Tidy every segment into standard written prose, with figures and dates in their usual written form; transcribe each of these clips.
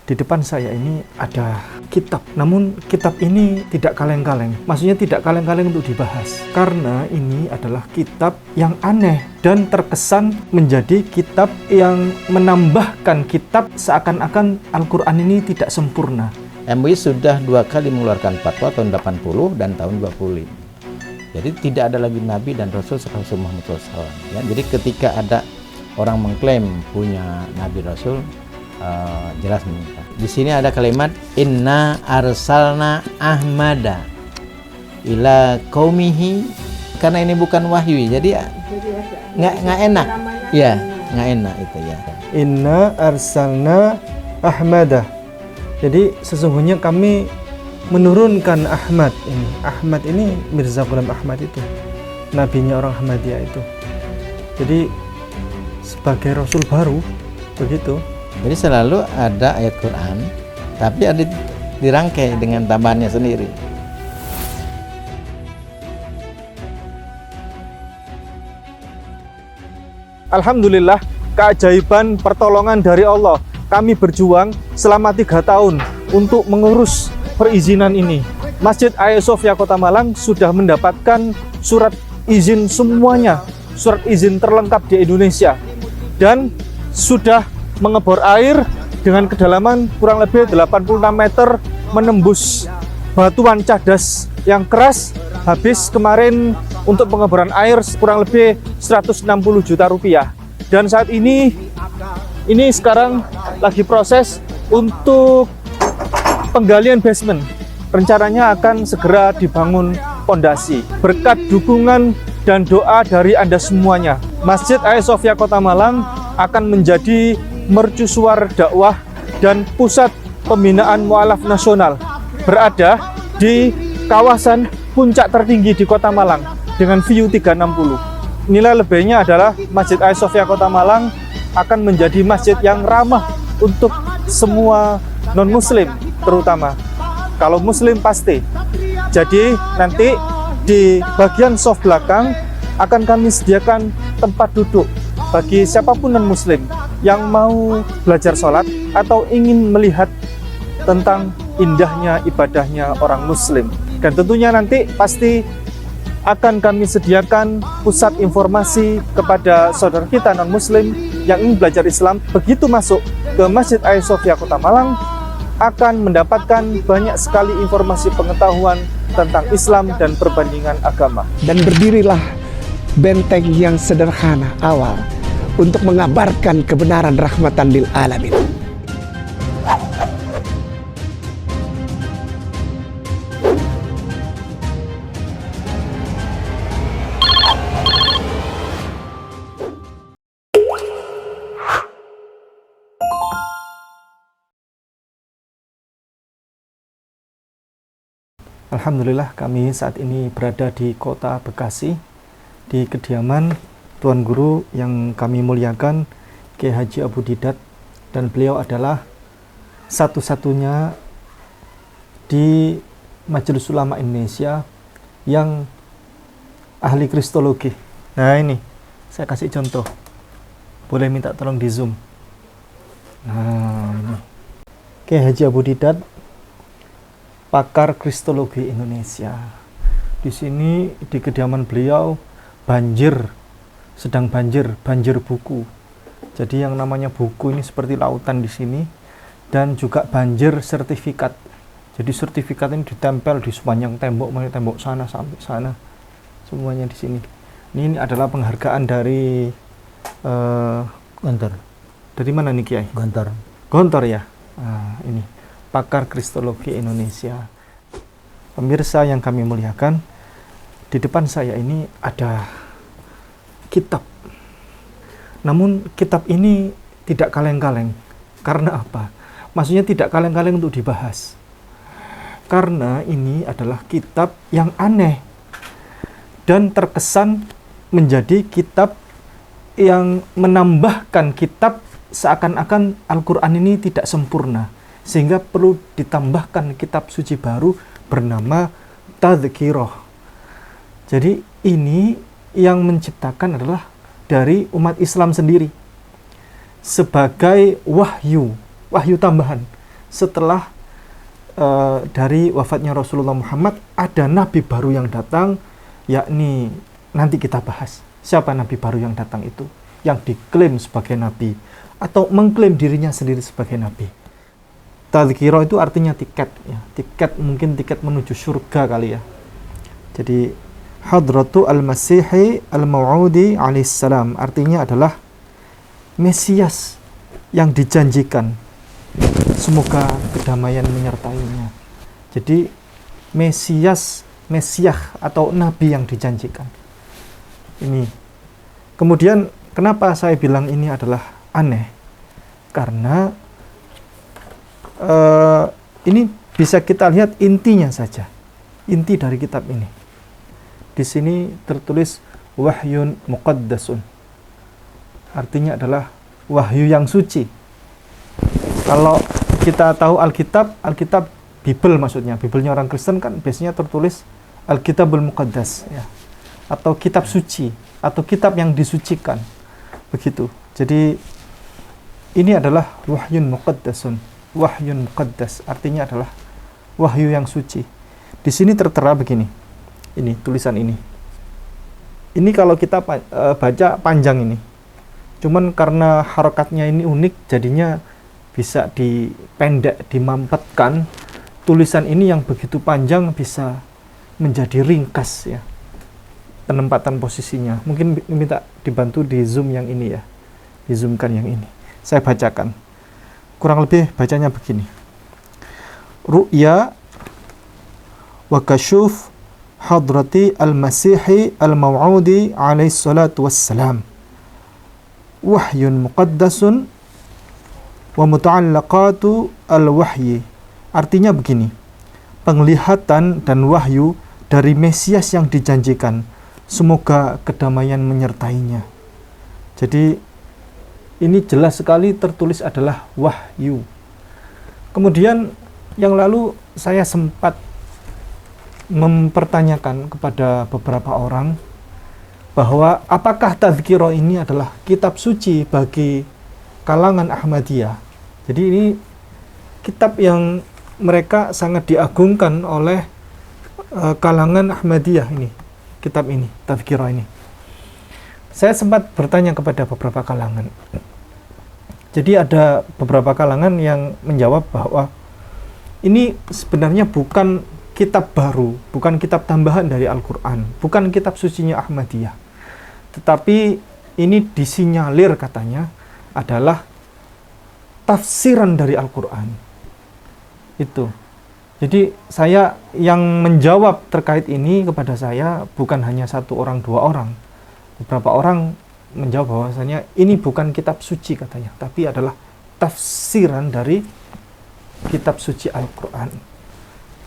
Di depan saya ini ada kitab, namun kitab ini tidak kaleng-kaleng. Maksudnya tidak kaleng-kaleng untuk dibahas, karena ini adalah kitab yang aneh dan terkesan menjadi kitab yang menambahkan kitab, seakan-akan Al-Quran ini tidak sempurna. MUI sudah 2 kali mengeluarkan fatwa tahun 80 dan tahun 25. Jadi tidak ada lagi Nabi dan Rasul setelah Muhammad SAW. Ya, jadi ketika ada orang mengklaim punya Nabi Rasul, jelas menyimpan. Di sini ada kalimat inna arsalna Ahmada ila qaumihi, karena ini bukan wahyu, jadi nggak enak. Ya, nggak enak itu ya. Inna arsalna Ahmada. Jadi sesungguhnya kami menurunkan Ahmad ini. Ahmad ini Mirza Ghulam Ahmad itu, nabinya orang Ahmadiyah itu. Jadi sebagai Rasul baru begitu. Jadi selalu ada ayat Quran, tapi ada dirangkai dengan tambahannya sendiri. Alhamdulillah, keajaiban pertolongan dari Allah. Kami berjuang selama 3 tahun untuk mengurus perizinan ini. Masjid Hagia Sophia Kota Malang sudah mendapatkan surat izin semuanya, surat izin terlengkap di Indonesia, dan sudah mengebor air dengan kedalaman kurang lebih 86 meter, menembus batuan cadas yang keras. Habis kemarin untuk pengeboran air kurang lebih 160 juta rupiah. Dan saat ini sekarang lagi proses untuk penggalian basement. Rencananya akan segera dibangun pondasi. Berkat dukungan dan doa dari Anda semuanya, Masjid Hagia Sophia Kota Malang akan menjadi mercusuar dakwah dan pusat pembinaan mu'alaf nasional, berada di kawasan puncak tertinggi di Kota Malang dengan view 360. Nilai lebihnya adalah Masjid Hagia Sophia Kota Malang akan menjadi masjid yang ramah untuk semua non-muslim, terutama. Kalau muslim pasti. Jadi nanti di bagian soft belakang akan kami sediakan tempat duduk bagi siapapun non-muslim yang mau belajar sholat atau ingin melihat tentang indahnya ibadahnya orang muslim. Dan tentunya nanti pasti akan kami sediakan pusat informasi kepada saudara kita non-muslim yang ingin belajar Islam. Begitu masuk ke Masjid Hagia Sophia Kota Malang, akan mendapatkan banyak sekali informasi pengetahuan tentang Islam dan perbandingan agama. Dan berdirilah benteng yang sederhana awal untuk mengabarkan kebenaran rahmatan lil alamin. Alhamdulillah, kami saat ini berada di Kota Bekasi, di kediaman Tuan Guru yang kami muliakan, Kiai Haji Abu Didat, dan beliau adalah satu-satunya di Majelis Ulama Indonesia yang ahli kristologi. Nah ini, saya kasih contoh. Boleh minta tolong di zoom. Nah ini. Kiai Haji Abu Didat, pakar kristologi Indonesia. Di sini di kediaman beliau sedang banjir buku. Jadi yang namanya buku ini seperti lautan di sini, dan juga banjir sertifikat. Jadi sertifikat ini ditempel di sepanjang tembok, mulai tembok sana sampai sana, semuanya di sini. Ini adalah penghargaan dari Gontor. Dari mana nih Kiai? Gontor ya. Nah, ini pakar kristologi Indonesia. Pemirsa yang kami muliakan, di depan saya ini ada kitab. Namun kitab ini tidak kaleng-kaleng. Karena apa? Maksudnya tidak kaleng-kaleng untuk dibahas. Karena ini adalah kitab yang aneh dan terkesan menjadi kitab yang menambahkan kitab, seakan-akan Al-Quran ini tidak sempurna, sehingga perlu ditambahkan kitab suci baru bernama Tadhkirah. Jadi ini yang menciptakan adalah dari umat Islam sendiri sebagai wahyu tambahan. setelah dari wafatnya Rasulullah Muhammad ada nabi baru yang datang, yakni nanti kita bahas siapa nabi baru yang datang itu, yang diklaim sebagai nabi atau mengklaim dirinya sendiri sebagai nabi. Tadhkirah itu artinya tiket ya, tiket, mungkin tiket menuju surga kali ya. Jadi Hadratu al-Masihi al-Maw'udi alaihissalam artinya adalah Mesias yang dijanjikan, semoga kedamaian menyertainya. Jadi Mesiah atau nabi yang dijanjikan ini. Kemudian kenapa saya bilang ini adalah aneh, karena ini bisa kita lihat intinya saja, inti dari kitab ini. Di sini tertulis wahyun muqaddasun, artinya adalah wahyu yang suci. Kalau kita tahu Alkitab Bible maksudnya, Biblenya orang Kristen kan biasanya tertulis Alkitabul Muqaddas ya, atau kitab suci, atau kitab yang disucikan, begitu. Jadi ini adalah wahyun muqaddasun, wahyun muqaddas artinya adalah wahyu yang suci. Di sini tertera begini, ini tulisan ini. Ini kalau kita baca panjang ini, cuman karena harokatnya ini unik, jadinya bisa dipendek, dimampetkan. Tulisan ini yang begitu panjang bisa menjadi ringkas ya, penempatan posisinya. Mungkin minta dibantu di zoom yang ini ya, di zoomkan yang ini. Saya bacakan, kurang lebih bacanya begini. Ru'ya wa kasyuf hadrati al-Masihi al-Maw'udi alaihi salatu wassalam wahyun muqaddasun wa muta'allaqatu al-wahyi. Artinya begini, penglihatan dan wahyu dari Mesias yang dijanjikan, semoga kedamaian menyertainya. Jadi ini jelas sekali tertulis adalah wahyu. Kemudian yang lalu saya sempat mempertanyakan kepada beberapa orang bahwa apakah Tadhkirah ini adalah kitab suci bagi kalangan Ahmadiyah. Jadi ini kitab yang mereka sangat diagungkan oleh kalangan Ahmadiyah ini, kitab ini, Tadhkirah ini. Saya sempat bertanya kepada beberapa kalangan. Jadi ada beberapa kalangan yang menjawab bahwa ini sebenarnya bukan kitab baru, bukan kitab tambahan dari Al-Quran, bukan kitab sucinya Ahmadiyah. Tetapi ini disinyalir katanya adalah tafsiran dari Al-Quran. Itu. Jadi saya yang menjawab terkait ini kepada saya bukan hanya satu orang, dua orang. Beberapa orang menjawab bahwasanya ini bukan kitab suci katanya, tapi adalah tafsiran dari kitab suci Al-Quran,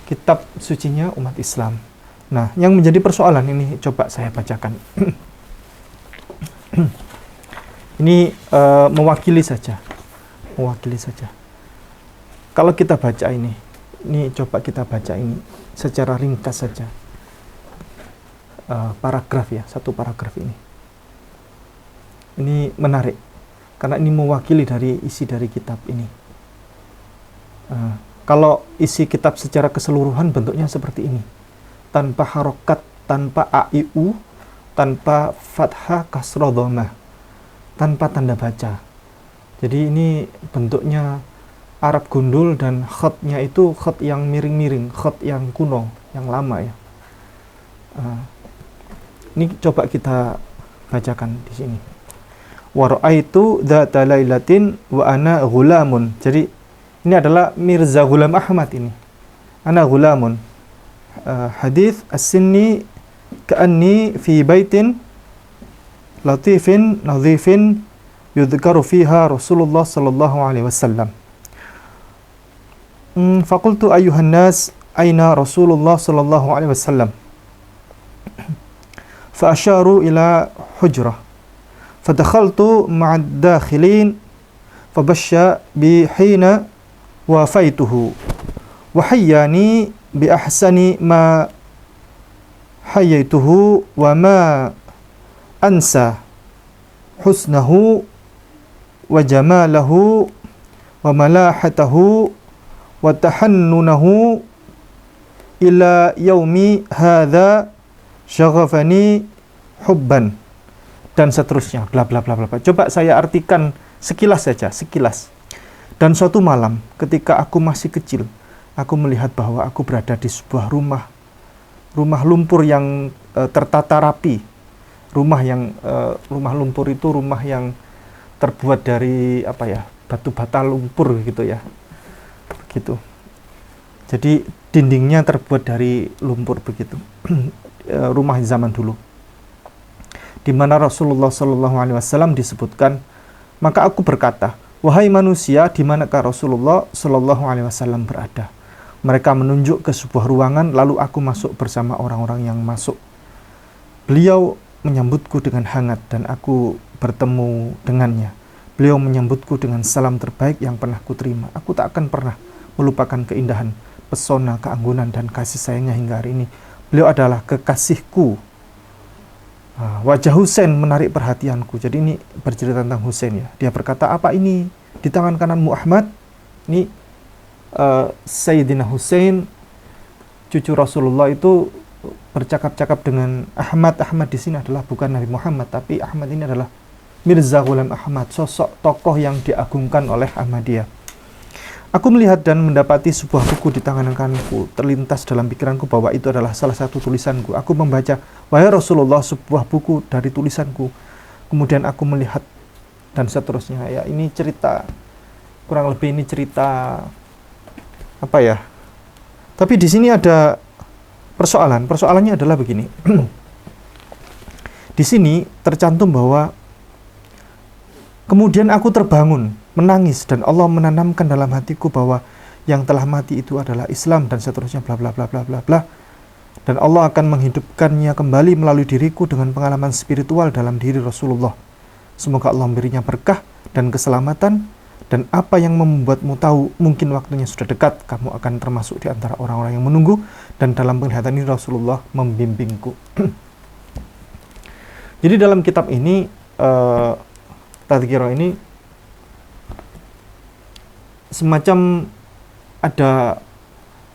kitab sucinya umat Islam. Nah, yang menjadi persoalan ini coba saya bacakan. Ini mewakili saja. Kalau kita baca ini coba kita baca ini secara ringkas saja. Paragraf ya, satu paragraf ini. Ini menarik, karena ini mewakili dari isi dari kitab ini. Kalau isi kitab secara keseluruhan bentuknya seperti ini. Tanpa harokat, tanpa AIU, tanpa fathah kasroh dhammah, tanpa tanda baca. Jadi ini bentuknya Arab gundul dan khatnya itu khat yang miring-miring, khat yang kuno, yang lama ya. Ini coba kita bacakan di sini. Wa ra'aitu dzata lailatin wa ana ghulamun. Jadi ini adalah Mirza Ghulam Ahmad ini. Ana ghulamun. Hadits as-sinni ka'anni fi baitin latifin nadhifin yudhkaru fiha Rasulullah sallallahu alaihi wasallam. Faqultu ayyuhan nas aina Rasulullah sallallahu alaihi wasallam. فأشاروا إلى حجرة فدخلت مع الداخلين فبشى بي حين وافيته وحياني بأحسن ما حييته وما أنسى حسنه وجماله وملاحته wa tahannunahu ila yaumi hadza syaghafani hubban, dan seterusnya, bla bla bla bla. Coba saya artikan sekilas saja, sekilas. Dan suatu malam ketika aku masih kecil, aku melihat bahwa aku berada di sebuah rumah lumpur yang tertata rapi. Rumah lumpur itu rumah yang terbuat dari apa ya, batu bata lumpur gitu ya, begitu. Jadi dindingnya terbuat dari lumpur begitu. Rumah zaman dulu, di mana Rasulullah Shallallahu Alaihi Wasallam disebutkan, maka aku berkata, wahai manusia, di manakah Rasulullah Shallallahu Alaihi Wasallam berada? Mereka menunjuk ke sebuah ruangan, lalu aku masuk bersama orang-orang yang masuk. Beliau menyambutku dengan hangat dan aku bertemu dengannya. Beliau menyambutku dengan salam terbaik yang pernah kuterima. Aku tak akan pernah melupakan keindahan, pesona, keanggunan, dan kasih sayangnya hingga hari ini. Beliau adalah kekasihku. Wajah Husain menarik perhatianku. Jadi ini bercerita tentang Husain ya. Dia berkata, apa ini di tangan kananmu Ahmad? Ini Sayyidina Husain, cucu Rasulullah, itu bercakap-cakap dengan Ahmad. Ahmad di sini adalah bukan Nabi Muhammad, tapi Ahmad ini adalah Mirza Ghulam Ahmad, sosok tokoh yang diagungkan oleh Ahmadiyah. Aku melihat dan mendapati sebuah buku di tangan kananku. Terlintas dalam pikiranku bahwa itu adalah salah satu tulisanku. Aku membaca, wahai Rasulullah, sebuah buku dari tulisanku. Kemudian aku melihat dan seterusnya. Ya, ini cerita, kurang lebih ini cerita apa ya? Tapi di sini ada persoalan. Persoalannya adalah begini. Di sini tercantum bahwa kemudian aku terbangun, menangis, dan Allah menanamkan dalam hatiku bahwa yang telah mati itu adalah Islam, dan seterusnya, bla bla bla bla bla bla. Dan Allah akan menghidupkannya kembali melalui diriku dengan pengalaman spiritual dalam diri Rasulullah. Semoga Allah memberinya berkah dan keselamatan, dan apa yang membuatmu tahu mungkin waktunya sudah dekat, kamu akan termasuk di antara orang-orang yang menunggu, dan dalam penglihatan ini Rasulullah membimbingku. Jadi dalam kitab ini, Tadhkirah ini semacam ada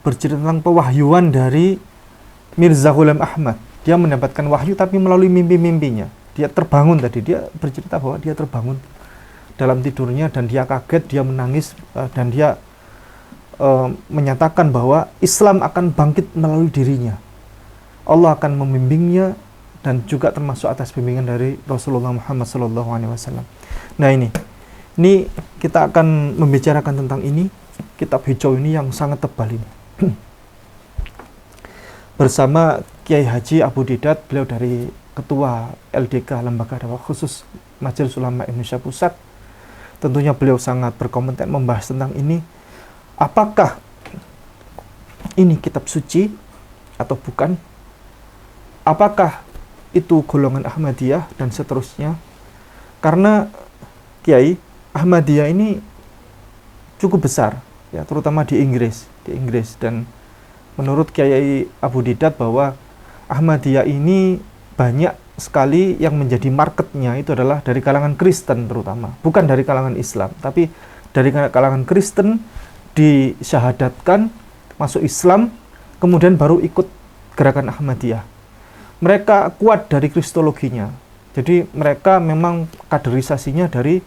bercerita tentang pewahyuan dari Mirza Ghulam Ahmad. Dia mendapatkan wahyu tapi melalui mimpi-mimpinya. Dia terbangun tadi, dia bercerita bahwa dia terbangun dalam tidurnya dan dia kaget, dia menangis, dan dia menyatakan bahwa Islam akan bangkit melalui dirinya. Allah akan membimbingnya dan juga termasuk atas bimbingan dari Rasulullah Muhammad SAW. Nah ini kita akan membicarakan tentang ini, kitab hijau ini yang sangat tebal ini. Bersama Kiai Haji Abu Didat, beliau dari Ketua LDK Lembaga Dakwah Khusus Majelis Ulama Indonesia Pusat. Tentunya beliau sangat berkompeten membahas tentang ini. Apakah ini kitab suci atau bukan? Apakah itu golongan Ahmadiyah dan seterusnya? Karena Kiai, Ahmadiyah ini cukup besar ya, terutama di Inggris, dan menurut Kiai Abu Didat bahwa Ahmadiyah ini banyak sekali yang menjadi marketnya itu adalah dari kalangan Kristen, terutama bukan dari kalangan Islam, tapi dari kalangan Kristen, disyahadatkan masuk Islam, kemudian baru ikut gerakan Ahmadiyah. Mereka kuat dari kristologinya, jadi mereka memang kaderisasinya dari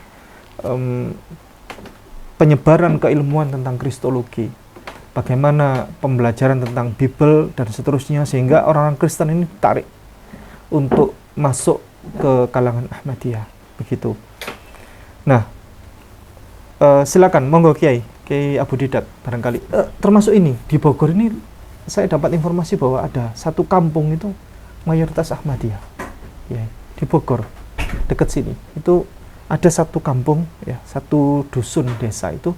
penyebaran keilmuan tentang kristologi, bagaimana pembelajaran tentang Bible dan seterusnya, sehingga orang-orang Kristen ini tarik untuk masuk ke kalangan Ahmadiyah, begitu. Nah, silakan, monggo Kiai Abu Didat barangkali. Termasuk ini di Bogor ini, saya dapat informasi bahwa ada satu kampung itu mayoritas Ahmadiyah, ya, di Bogor dekat sini. Itu ada satu kampung, ya, satu dusun desa itu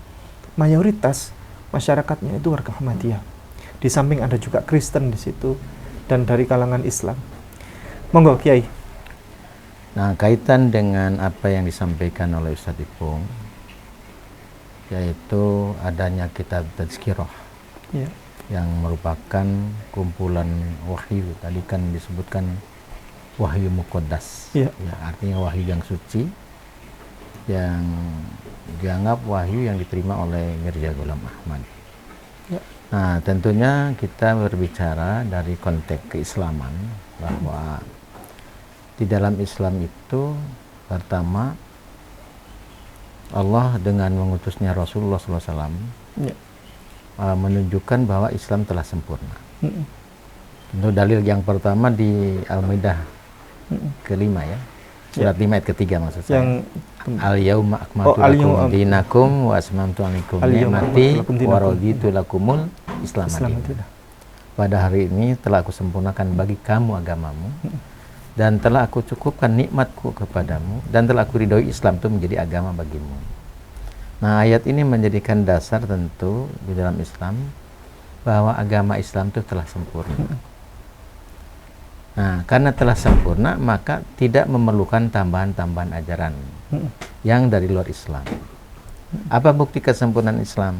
mayoritas masyarakatnya itu warga Ahmadiyah. Di samping ada juga Kristen di situ dan dari kalangan Islam. Monggo Kiai. Nah, kaitan dengan apa yang disampaikan oleh Ustadz Ipung, yaitu adanya kitab Tazkirah, Ya. yang merupakan kumpulan wahyu. Tadi kan disebutkan wahyu muqaddas, Ya. ya, artinya wahyu yang suci, yang dianggap wahyu yang diterima oleh Mirza Ghulam Ahmad. Nah, tentunya kita berbicara dari konteks keislaman bahwa di dalam Islam itu pertama Allah dengan mengutusnya Rasulullah SAW menunjukkan bahwa Islam telah sempurna. Itu dalil yang pertama di Al-Maidah kelima ya, surat 5 ayat ketiga maksud saya. Yang Al-yauma akmaltu lakum dinakum wa asmamtu alaikum ni'mati wa raditu lakumul Islam madinah. Pada hari ini telah aku sempurnakan bagi kamu agamamu dan telah aku cukupkan nikmatku kepadamu dan telah aku ridhoi Islam itu menjadi agama bagimu. Nah, ayat ini menjadikan dasar tentu di dalam Islam bahwa agama Islam itu telah sempurna. Nah, karena telah sempurna maka tidak memerlukan tambahan-tambahan ajaran yang dari luar Islam. Apa bukti kesempurnaan Islam?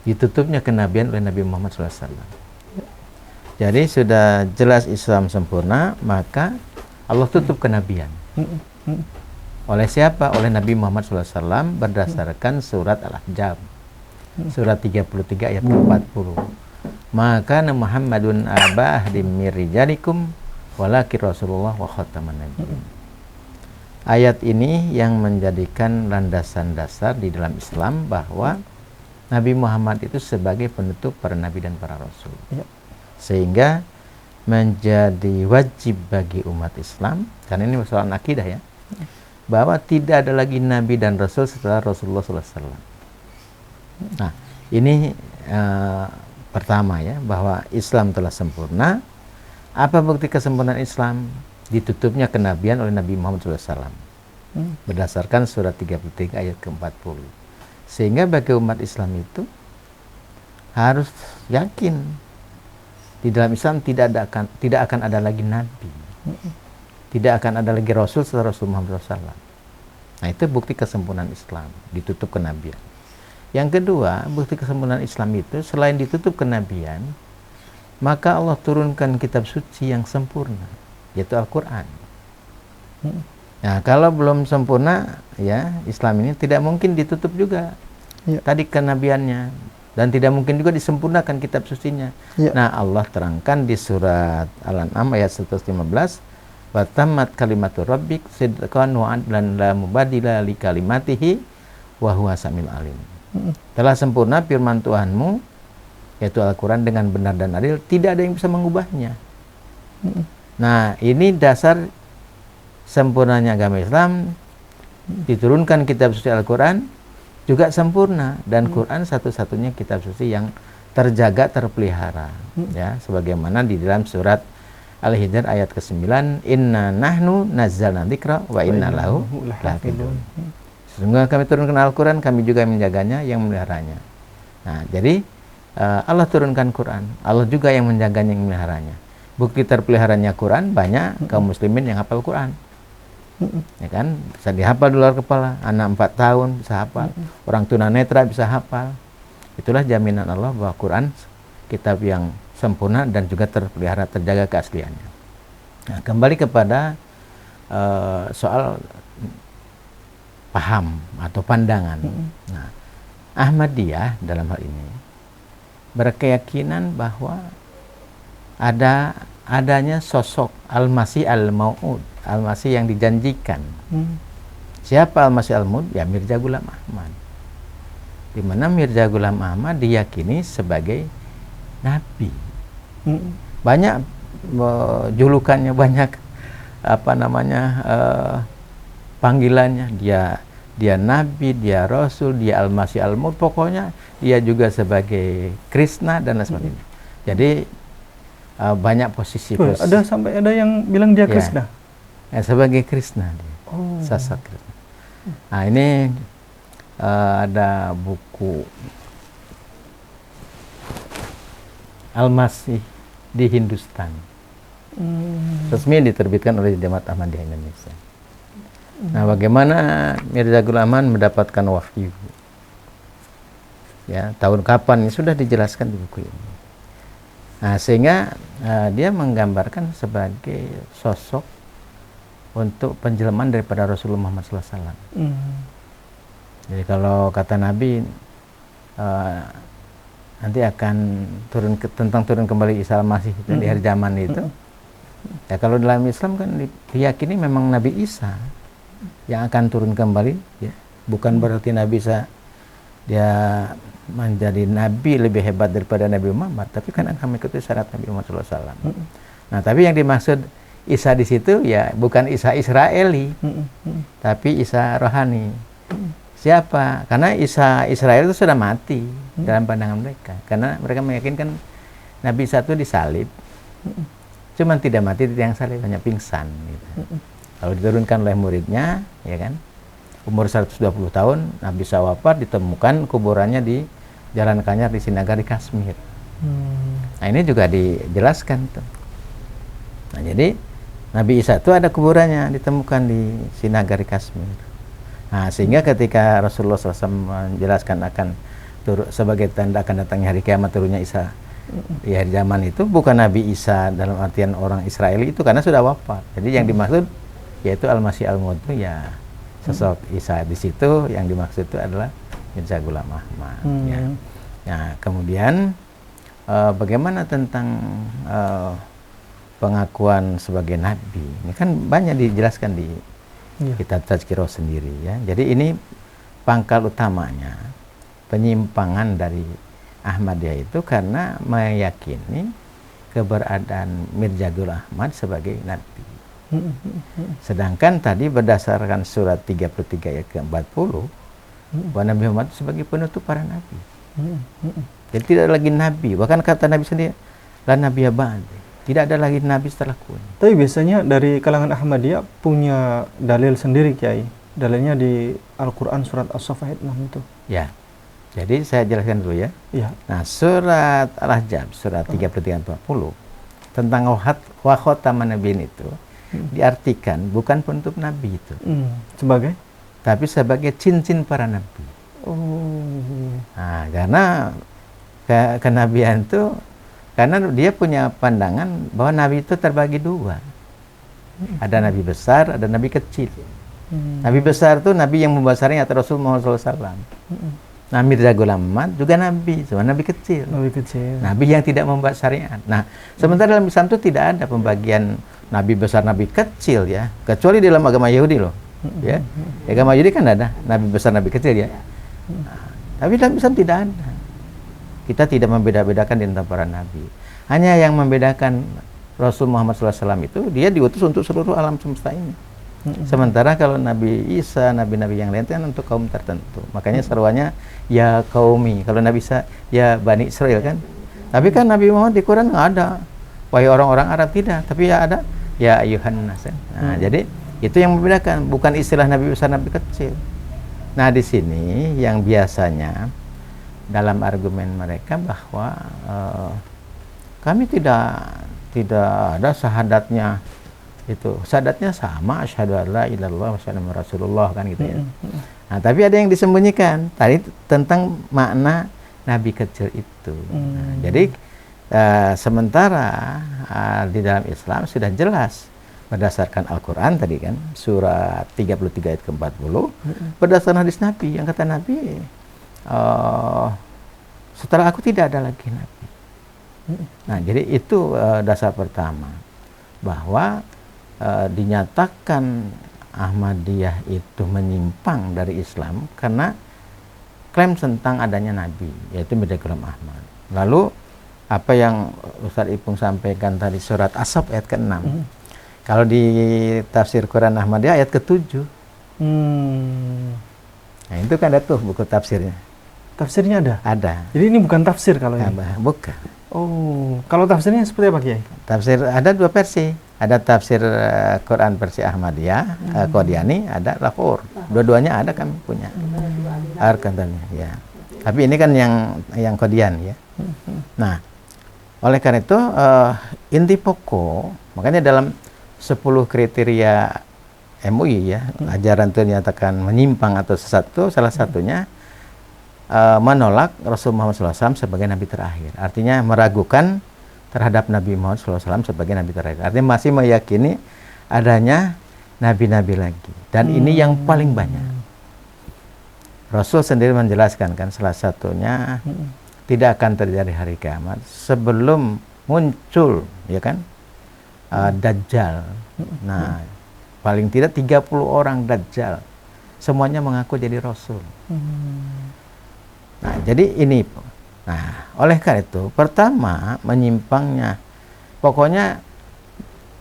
Ditutupnya kenabian oleh Nabi Muhammad SAW. Jadi sudah jelas Islam sempurna, maka Allah tutup kenabian. Oleh siapa? Oleh Nabi Muhammad SAW berdasarkan surat Al-Ahzab, surat 33 ayat 40. Maka Muhammadun abah dimirrijalikum walaki Rasulullah wa khataman nabiyyin. Ayat ini yang menjadikan landasan dasar di dalam Islam bahwa Nabi Muhammad itu sebagai penutup para nabi dan para rasul. Sehingga menjadi wajib bagi umat Islam, karena ini masalah akidah ya, bahwa tidak ada lagi nabi dan rasul setelah Rasulullah SAW. Nah, ini pertama ya, bahwa Islam telah sempurna. Apa bukti kesempurnaan Islam? Ditutupnya kenabian oleh Nabi Muhammad SAW berdasarkan surat 33 ayat ke-40. Sehingga bagi umat Islam itu harus yakin di dalam Islam tidak akan ada lagi nabi, tidak akan ada lagi rasul setelah Rasul Muhammad SAW. Nah, itu bukti kesempurnaan Islam, ditutup kenabian. Yang kedua, bukti kesempurnaan Islam itu selain ditutup kenabian, maka Allah turunkan kitab suci yang sempurna, yaitu Al-Quran. Nah, kalau belum sempurna ya, Islam ini tidak mungkin ditutup juga tadi kenabiannya, dan tidak mungkin juga disempurnakan kitab sucinya. Nah, Allah terangkan di surat Al-An'am ayat 115, wa tammat kalimatu rabbik sidqan wa adlan la mubadila li kalimatihi wa huwa samil alim. Telah sempurna firman Tuhanmu, yaitu Al-Quran, dengan benar dan adil, tidak ada yang bisa mengubahnya. Nah, ini dasar sempurnanya agama Islam. Diturunkan kitab suci Al-Quran juga sempurna, dan Quran satu-satunya kitab suci yang terjaga, terpelihara ya, sebagaimana di dalam surat Al-Hijr ayat ke-9, inna nahnu nazzalna dzikra wa inna lahu lahafidun. Sesungguhnya kami turunkan Al-Quran, kami juga menjaganya, yang memeliharanya. Nah, jadi Allah turunkan Quran, Allah juga yang menjaganya, yang memeliharanya. Bukti terpeliharanya Quran, banyak kaum muslimin yang hafal Quran. Ya kan, bisa dihafal di luar kepala. Anak 4 tahun bisa hafal, orang tunanetra bisa hafal. Itulah jaminan Allah bahwa Quran kitab yang sempurna dan juga terpelihara, terjaga keasliannya. Nah, kembali kepada soal paham atau pandangan. Nah, Ahmadiyah dalam hal ini berkeyakinan bahwa adanya sosok Al-Masih Al-Mau'ud, Al-Masih yang dijanjikan. Siapa Al-Masih Al-Mau'ud? Ya, Mirza Ghulam Ahmad. Di mana Mirza Ghulam Ahmad diyakini sebagai nabi. Banyak julukannya, banyak panggilannya. Dia nabi, dia rasul, dia Al-Masih Al-Mau'ud, pokoknya dia juga sebagai Krishna dan lain sebagainya. Jadi banyak posisi. Ada sampai ada yang bilang dia Krishna. Ya, sebagai Krishna dia. Sosok Krishna. Nah, ini ada buku Al-Masih di Hindustan. Resmi diterbitkan oleh Jemaat Ahmadiyah Indonesia. Nah, bagaimana Mirza Ghulam Ahmad mendapatkan wahyu? Ya, tahun kapan sudah dijelaskan di buku ini. Nah, sehingga dia menggambarkan sebagai sosok untuk penjelmaan daripada Rasulullah Muhammad SAW. Jadi kalau kata Nabi, eh, nanti akan tentang turun kembali Isa Al-Masih itu di akhir zaman itu. Ya kalau dalam Islam kan diyakini memang Nabi Isa yang akan turun kembali, ya. Bukan berarti Nabi Isa dia menjadi nabi lebih hebat daripada Nabi Muhammad, tapi kan akan mengikuti syarat Nabi Muhammad SAW. Nah, tapi yang dimaksud Isa di situ ya bukan Isa Israeli, tapi Isa rohani. Siapa? Karena Isa Israel itu sudah mati dalam pandangan mereka, karena mereka meyakinkan Nabi Isa itu disalib. Cuman tidak mati di tiang salib, hanya pingsan gitu. Kalau diturunkan oleh muridnya, ya kan, umur 120 tahun, Nabi Isa wafat, ditemukan kuburannya di Jalan Kanyar di Sinagari Kashmir. Nah, ini juga dijelaskan tuh. Nah, jadi Nabi Isa itu ada kuburannya ditemukan di Sinagari Kashmir. Nah, sehingga ketika Rasulullah SAW menjelaskan akan sebagai tanda akan datangnya hari kiamat turunnya Isa di akhir zaman itu, bukan Nabi Isa dalam artian orang Israeli itu, karena sudah wafat. Jadi yang dimaksud yaitu Al-Masih Al-Maud, ya sosok Isa di situ yang dimaksud itu adalah Mirza Ghulam Ahmad. Ya. Nah, kemudian bagaimana tentang pengakuan sebagai nabi? Ini kan banyak dijelaskan di kitab Tazkirah sendiri, ya. Jadi ini pangkal utamanya penyimpangan dari Ahmadiyah itu karena meyakini keberadaan Mirza Ghulam Ahmad sebagai nabi. Sedangkan tadi berdasarkan surat 33 ayat ke-40 bahwa Nabi Muhammad sebagai penutup para nabi. Jadi tidak lagi nabi, bahkan kata Nabi sendiri, la nabiyya ba'di. Tidak ada lagi nabi setelahku. Tapi biasanya dari kalangan Ahmadiyah punya dalil sendiri, Kiai. Dalilnya di Al-Qur'an surat As-Saff ayat 6 itu. Ya. Jadi saya jelaskan dulu ya. Iya. Nah, surat Al-Ahzab surat 33-40 tentang wa khataman nabiyyin itu diartikan bukan penutup nabi itu. Sebagai? Tapi sebagai cincin para nabi. Nah, karena kenabian itu, karena dia punya pandangan bahwa nabi itu terbagi dua. Ada nabi besar, ada nabi kecil. Nabi besar itu nabi yang membesarnya atau Rasul Muhammad SAW. Nah, Mirza Ghulam Ahmad juga nabi, cuma nabi kecil. Nabi kecil. Nabi yang tidak membuat syariat. Nah, sementara dalam Islam itu tidak ada pembagian nabi besar, nabi kecil, ya. Kecuali dalam agama Yahudi loh. Ya. Agama Yahudi kan ada nabi besar, nabi kecil, ya. Nah, tapi dalam Islam tidak ada. Kita tidak membeda-bedakan di antara para nabi. Hanya yang membedakan Rasul Muhammad SAW itu dia diutus untuk seluruh alam semesta ini. Sementara kalau Nabi Isa, nabi-nabi yang lain itu kan untuk kaum tertentu. Makanya seruannya ya qaumi. Kalau Nabi Isa ya Bani Israel kan. Tapi kan Nabi Muhammad di Quran nggak ada wahai orang-orang Arab, tidak. Tapi ya ada ya ayyuhan nas. Nah, jadi itu yang membedakan, bukan istilah nabi besar, nabi kecil. Nah, di sini yang biasanya dalam argumen mereka bahwa kami tidak ada syahadatnya. Itu syahadatnya sama, asyhadu alla ilaha illallah wa asyhadu anna rasulullah, kan gitu ya. Nah, tapi ada yang disembunyikan tadi tentang makna nabi kecil itu. Nah, jadi sementara di dalam Islam sudah jelas berdasarkan Al-Qur'an tadi kan, surat 33 ayat ke-40, berdasarkan hadis Nabi yang kata Nabi, setelah aku tidak ada lagi nabi. Nah, jadi itu dasar pertama, bahwa dinyatakan Ahmadiyah itu menyimpang dari Islam karena klaim tentang adanya nabi, yaitu Mirza Ghulam Ahmad. Lalu apa yang Ustaz Ipung sampaikan tadi surat As-Saff ayat ke-6. Kalau di tafsir Quran Ahmadiyah ayat ke-7. Nah, itu kan ada tuh buku tafsirnya. Tafsirnya ada? Ada. Jadi ini bukan tafsir kalau ini? Bukan. Oh, kalau tafsirnya seperti apa, Kiai? Tafsir ada dua versi. Ada tafsir Quran versi Ahmadiyah, Qadiani, ada Lahore. Dua-duanya ada, kami punya. Arkantannya, ya. Tapi ini kan yang Qadian, ya. Nah, oleh karena itu inti pokok, makanya dalam 10 kriteria MUI, ya, ajaran itu dinyatakan menyimpang atau sesat itu salah satunya menolak Rasul Muhammad SAW sebagai nabi terakhir. Artinya meragukan terhadap Nabi Muhammad SAW sebagai nabi terakhir. Artinya masih meyakini adanya nabi-nabi lagi. Dan ini yang paling banyak. Rasul sendiri menjelaskan kan salah satunya tidak akan terjadi hari kiamat sebelum muncul ya kan Dajjal. Nah, paling tidak 30 orang Dajjal. Semuanya mengaku jadi Rasul. Nah, jadi ini. Nah, oleh karena itu, pertama menyimpangnya. Pokoknya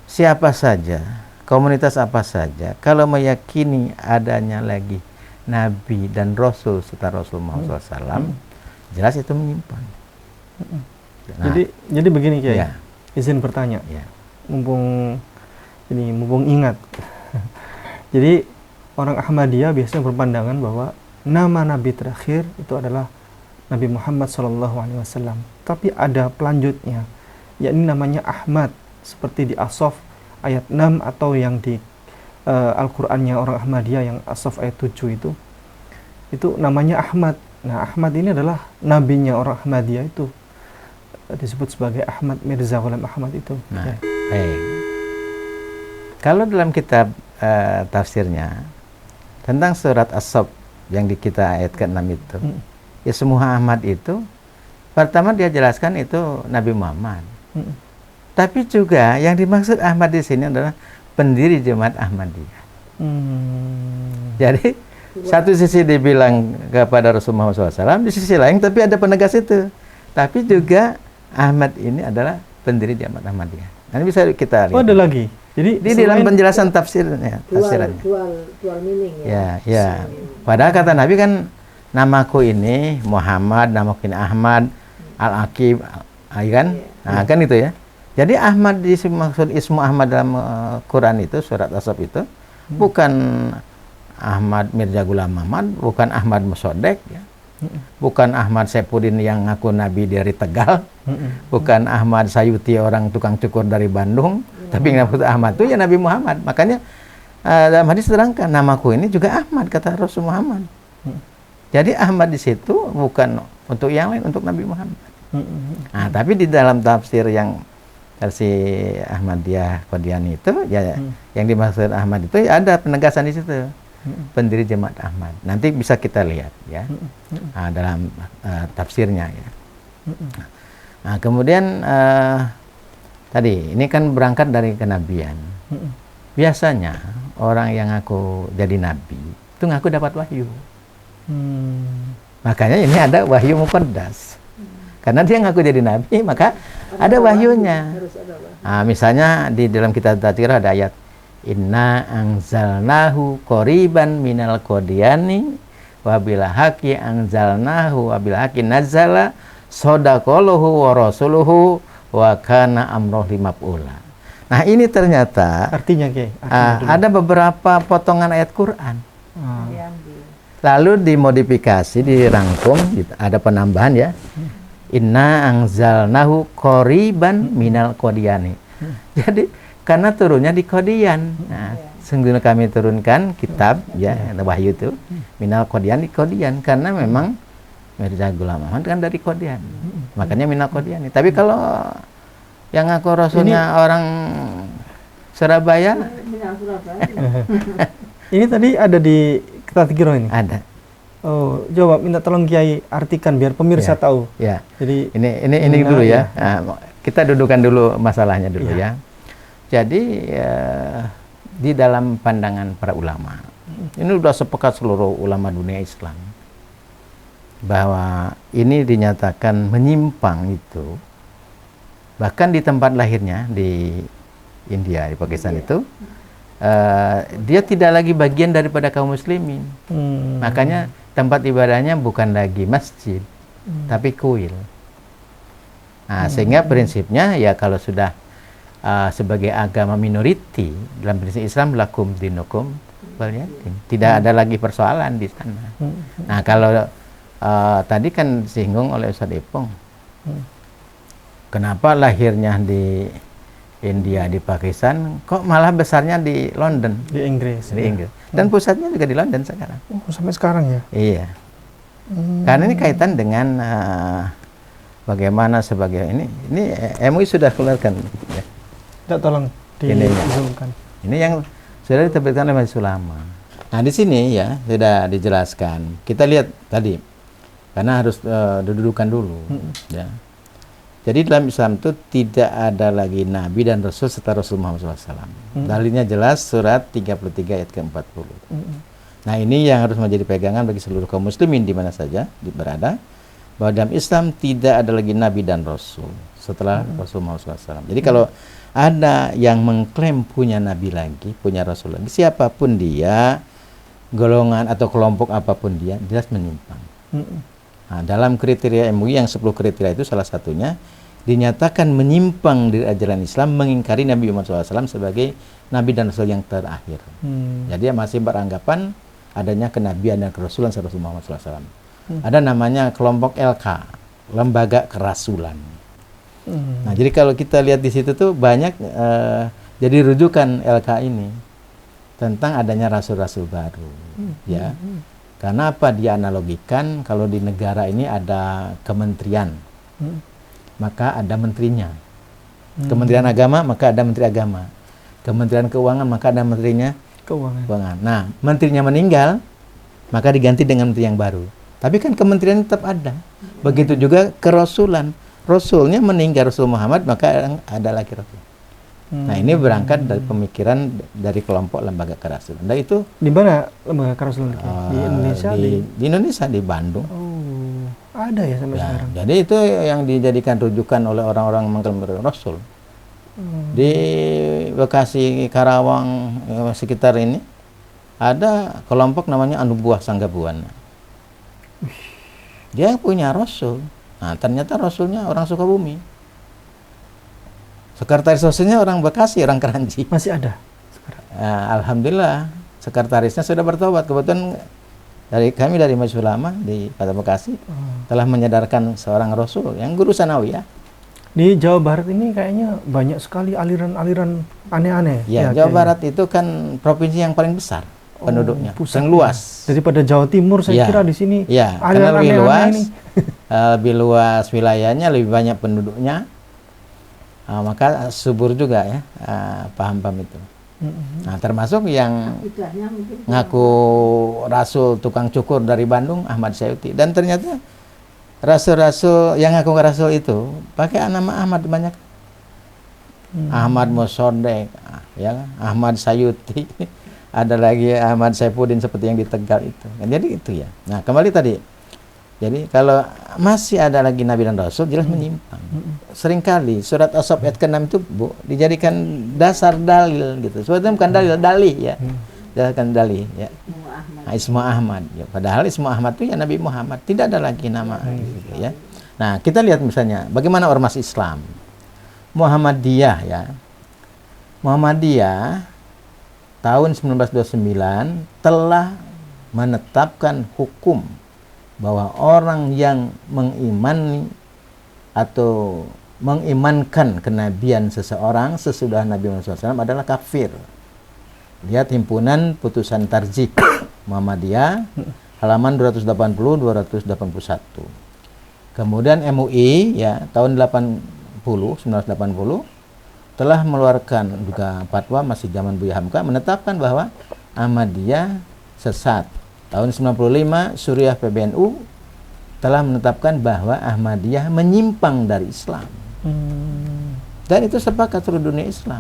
siapa saja, komunitas apa saja, kalau meyakini adanya lagi Nabi dan Rasul setelah Rasul Muhammad SAW, jelas itu menyimpang. Nah, jadi begini Kiai, ya. izin bertanya, Ya. mumpung ingat. Jadi orang Ahmadiyah biasanya berpandangan bahwa nama Nabi terakhir itu adalah Nabi Muhammad SAW. Tapi ada pelanjutnya, yakni namanya Ahmad, seperti di As-Saff ayat 6 atau yang di Al-Qur'annya orang Ahmadiyah yang As-Saff ayat 7 itu namanya Ahmad. Nah, Ahmad ini adalah nabinya orang Ahmadiyah itu, disebut sebagai Ahmad Mirza Ghulam Ahmad itu. Nah, baik. Kalau dalam kitab tafsirnya tentang surat As-Saff yang di kita ayat ke-6 itu, ya semua Ahmad itu pertama dia jelaskan itu Nabi Muhammad. Tapi juga yang dimaksud Ahmad di sini adalah pendiri jemaat Ahmadiyah. Jadi satu sisi dibilang kepada Rasulullah SAW, di sisi lain tapi ada penegas itu. Tapi juga Ahmad ini adalah pendiri jemaat Ahmadiyah. Nanti bisa kita lihat. Oh, ada lagi. Jadi di dalam penjelasan tafsirannya. Dual meaning ya. Ya. Padahal kata Nabi kan, namaku ini Muhammad, namaku ini Ahmad, Al-Aqib, kan? Nah, kan itu ya. Jadi Ahmad dimaksud Ismu Ahmad dalam Quran itu, surat As-Saff itu, bukan Ahmad Mirza Ghulam Ahmad, bukan Ahmad Musodek, ya. Bukan Ahmad Saifuddin yang ngaku Nabi dari Tegal, bukan Ahmad Sayuti orang tukang cukur dari Bandung, tapi yang maksud Ahmad itu ya Nabi Muhammad. Makanya dalam hadis terangkan, namaku ini juga Ahmad, kata Rasul Muhammad. Jadi Ahmad di situ bukan untuk yang lain, untuk Nabi Muhammad. Nah, tapi di dalam tafsir yang versi Ahmadiyah Qadiani itu ya yang dimaksud Ahmad itu ya ada penegasan di situ. Pendiri jemaat Ahmad. Nanti bisa kita lihat ya. Dalam tafsirnya ya. Nah, kemudian tadi ini kan berangkat dari kenabian. Biasanya orang yang ngaku jadi nabi itu ngaku dapat wahyu. Makanya ini ada wahyu muqaddas. Karena dia ngaku jadi nabi, maka ada wahyunya. Nah, misalnya di dalam kitab Tadzkirah ada ayat Inna anzalnahu qoriban minal qodiyani wabila haqi anzalnahu wabila haqi nazzala sadaqallahu wa rasuluhu wa kana amruhu maf'ula. Nah, ini ternyata artinya Kiai. ada beberapa potongan ayat Quran. Lalu dimodifikasi, dirangkum, ada penambahan ya. Inna anzalnahu qoriban minal qodiyani. Jadi karena turunnya di Qadian. Nah, sungguh kami turunkan kitab ya wahyu itu minal Qadian di Qadian karena memang Mirza Ghulam Ahmad kan dari Qadian. Makanya minal Qadian. Tapi kalau yang ngaku rasulnya orang Surabaya, ini tadi ada di Tadzkirah ini. ada. Oh, coba minta tolong Kiai artikan biar pemirsa tahu. Ya. Jadi ini dulu ya. Nah, kita dudukan dulu masalahnya dulu ya. Jadi di dalam pandangan para ulama, ini sudah sepakat seluruh ulama dunia Islam bahwa ini dinyatakan menyimpang itu, bahkan di tempat lahirnya di India, di Pakistan itu, dia tidak lagi bagian daripada kaum muslimin. Makanya tempat ibadahnya bukan lagi masjid, tapi kuil. Nah, sehingga prinsipnya ya kalau sudah sebagai agama minoriti dalam prinsip Islam lakum dinukum waliyadin. Tidak ada lagi persoalan di sana. Nah, kalau tadi kan disinggung oleh Ustaz Ipong, kenapa lahirnya di India, di Pakistan, kok malah besarnya di London, di Inggris. Di Inggris. Dan pusatnya juga di London sekarang. Oh, sampai sekarang ya? Iya. Karena ini kaitan dengan bagaimana sebagai ini MUI sudah keluarkan ya. Tidak, tolong Ini di-zoomkan. Ini yang sudah diterbitkan oleh Majelis Ulama. Nah, di sini ya sudah dijelaskan. Kita lihat tadi, karena harus didudukan dulu. Ya. Jadi dalam Islam itu tidak ada lagi Nabi dan Rasul setelah Rasul Muhammad SAW. Dalilnya jelas surat 33 ayat ke-40. Nah, ini yang harus menjadi pegangan bagi seluruh kaum muslimin di mana saja berada, bahwa dalam Islam tidak ada lagi Nabi dan Rasul setelah Rasul Muhammad SAW. Jadi kalau ada yang mengklaim punya Nabi lagi, punya Rasul lagi, siapapun dia, golongan atau kelompok apapun dia, jelas menyimpang. Nah, dalam kriteria MUI yang 10 kriteria itu salah satunya dinyatakan menyimpang dari ajaran Islam, mengingkari Nabi Muhammad SAW sebagai Nabi dan Rasul yang terakhir. Jadi masih beranggapan adanya kenabian dan kerasulan Rasul Muhammad SAW. Ada namanya kelompok LK, Lembaga Kerasulan. Nah, jadi kalau kita lihat di situ tuh banyak jadi rujukan LK ini tentang adanya rasul-rasul baru, ya. Karena apa? Dia analogikan kalau di negara ini ada kementerian, maka ada menterinya. Kementerian Agama, maka ada menteri agama. Kementerian Keuangan, maka ada menterinya keuangan. Nah, menterinya meninggal, maka diganti dengan menteri yang baru. Tapi kan kementerian tetap ada. Begitu juga kerasulan. Rasulnya meninggal, Rasul Muhammad, maka ada lagi Rasul. Nah, ini berangkat dari pemikiran dari kelompok lembaga kerasulan. Dan itu Di mana lembaga kerasulan? Di Indonesia? di Indonesia, di Bandung. Oh, ada ya sampai sekarang. Jadi itu yang dijadikan rujukan oleh orang-orang mengklaim Rasul. Di Bekasi, Karawang, sekitar ini ada kelompok namanya Anu Buah Sangga Buana. Dia punya Rasul. Nah, ternyata Rasulnya orang Sukabumi. Sekretaris Rasulnya orang Bekasi, orang Kranji. Masih ada sekarang. Alhamdulillah, sekretarisnya sudah bertobat. Kebetulan kami dari Majelis Ulama di Kota Bekasi telah menyadarkan seorang Rasul yang guru sanawiyah. Di Jawa Barat ini kayaknya banyak sekali aliran-aliran aneh-aneh. Ya, Jawa Barat itu kan provinsi yang paling besar penduduknya, yang luas. Daripada Jawa Timur, saya kira di sini karena lebih luas, lebih luas wilayahnya, lebih banyak penduduknya. Maka subur juga ya paham-paham itu. Nah, termasuk yang ngaku Rasul tukang cukur dari Bandung, Ahmad Syaiuti. Dan ternyata Rasul-Rasul yang ngaku Rasul itu pakai nama Ahmad banyak. Ahmad Mosodek, ya, Ahmad Syaiuti. Ada lagi Ahmad Saifuddin seperti yang di Tegal itu. Jadi itu ya. Nah, kembali tadi. Jadi kalau masih ada lagi Nabi dan Rasul, jelas menyimpang. Seringkali surat As-Saff ayat ke-6 itu, Bu, dijadikan dasar dalil gitu. Sebetulnya bukan dalih ya. Jadikan dalih ya. Ismu Ahmad. Ya, padahal Ismu Ahmad itu ya Nabi Muhammad. Tidak ada lagi nama gitu ya. Nah, kita lihat misalnya bagaimana ormas Islam. Muhammadiyah ya. Muhammadiyah tahun 1929 telah menetapkan hukum bahwa orang yang mengimani atau mengimankan kenabian seseorang sesudah Nabi Muhammad SAW adalah kafir. Lihat himpunan putusan tarjih Muhammadiyah halaman 280-281. Kemudian MUI ya tahun 1980 telah mengeluarkan juga fatwa masih zaman Buya Hamka menetapkan bahwa Ahmadiyah sesat. Tahun 95 Suriah PBNU telah menetapkan bahwa Ahmadiyah menyimpang dari Islam. Dan itu sepakat seluruh dunia Islam.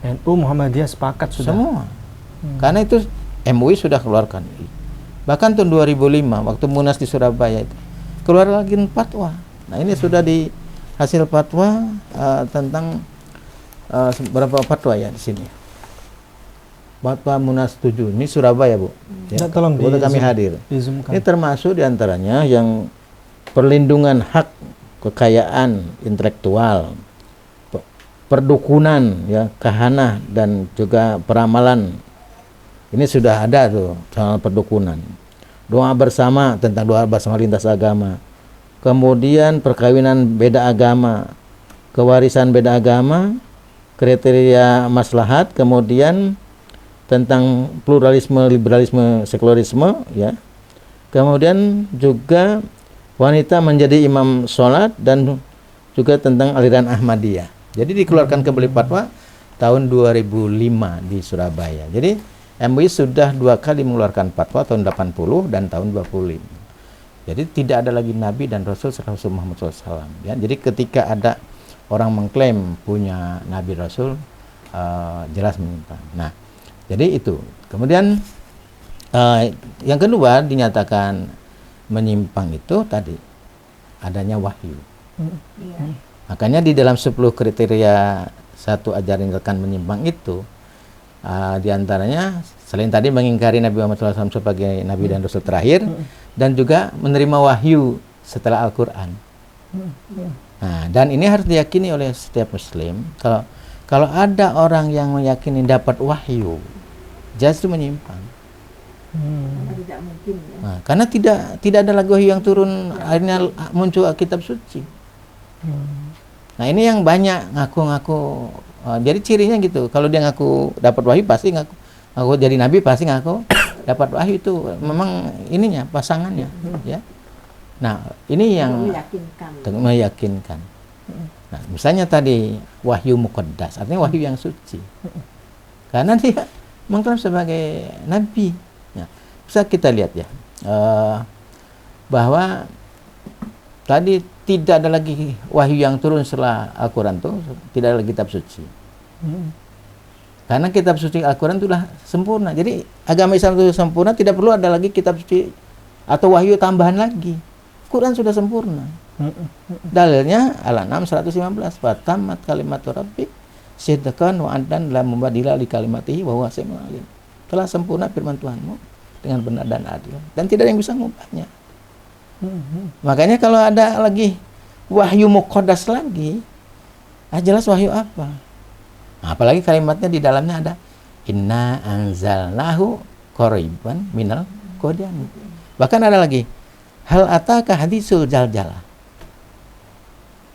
NU Muhammadiyah sepakat sudah. Semua. Karena itu MUI sudah keluarkan. Bahkan tahun 2005 waktu Munas di Surabaya itu keluar lagi fatwa. Nah, ini sudah di hasil fatwa tentang berapa fatwa ya di sini. Fatwa Munas 7 ini Surabaya, Bu. Ya, tolong kami hadir. Ini termasuk diantaranya yang perlindungan hak kekayaan intelektual, perdukunan, ya, kahanah dan juga peramalan. Ini sudah ada tuh soal perdukunan. Doa bersama tentang doa bersama lintas agama. Kemudian perkawinan beda agama, kewarisan beda agama, kriteria maslahat, kemudian tentang pluralisme, liberalisme, sekularisme, ya. Kemudian juga wanita menjadi imam sholat dan juga tentang aliran Ahmadiyah. Jadi dikeluarkan kembali fatwa tahun 2005 di Surabaya. Jadi MUI sudah 2 kali mengeluarkan fatwa tahun 80 dan tahun 25. Jadi tidak ada lagi Nabi dan Rasul setelah Rasul Muhammad SAW. Ya, jadi ketika ada orang mengklaim punya Nabi Rasul, jelas menyimpang. Nah, jadi itu. Kemudian yang kedua dinyatakan menyimpang itu tadi adanya wahyu. Makanya di dalam 10 kriteria satu ajaran yang akan menyimpang itu, diantaranya selain tadi mengingkari Nabi Muhammad SAW sebagai Nabi dan Rasul terakhir, dan juga menerima wahyu setelah Al-Quran. Nah, dan ini harus diyakini oleh setiap Muslim. Kalau ada orang yang meyakini dapat wahyu, jelas itu menyimpang. Tidak mungkin ya. Nah, karena tidak ada lagi wahyu yang turun, akhirnya muncul kitab suci. Nah, ini yang banyak ngaku-ngaku. Jadi cirinya gitu. Kalau dia ngaku dapat wahyu, pasti ngaku jadi nabi, pasti ngaku dapat wahyu. Itu memang ininya, pasangannya, ya. Nah, ini yang meyakinkan. Nah, misalnya tadi wahyu muqaddas, artinya wahyu yang suci. Karena dia mengklaim sebagai nabi. Ya, bisa kita lihat ya, bahwa tadi tidak ada lagi wahyu yang turun setelah Al-Quran itu, tidak ada lagi kitab suci. Karena kitab suci Al-Quran itulah sempurna. Jadi agama Islam itu sempurna, tidak perlu ada lagi kitab suci atau wahyu tambahan lagi. Quran sudah sempurna. Dalilnya Al-An'am 115, fatamat kalimatu rabbik sidqan wa adlan la mubadila li kalimatihi wa huwa samiul alim. Telah sempurna firman Tuhanmu dengan benar dan adil, dan tidak ada yang bisa mengubahnya. Makanya kalau ada lagi wahyu muqaddas lagi, jelas wahyu apa? Nah, apalagi kalimatnya di dalamnya ada inna anzalnahu qariban minal qadami. Bahkan ada lagi hal ataka hadisul jaljalah.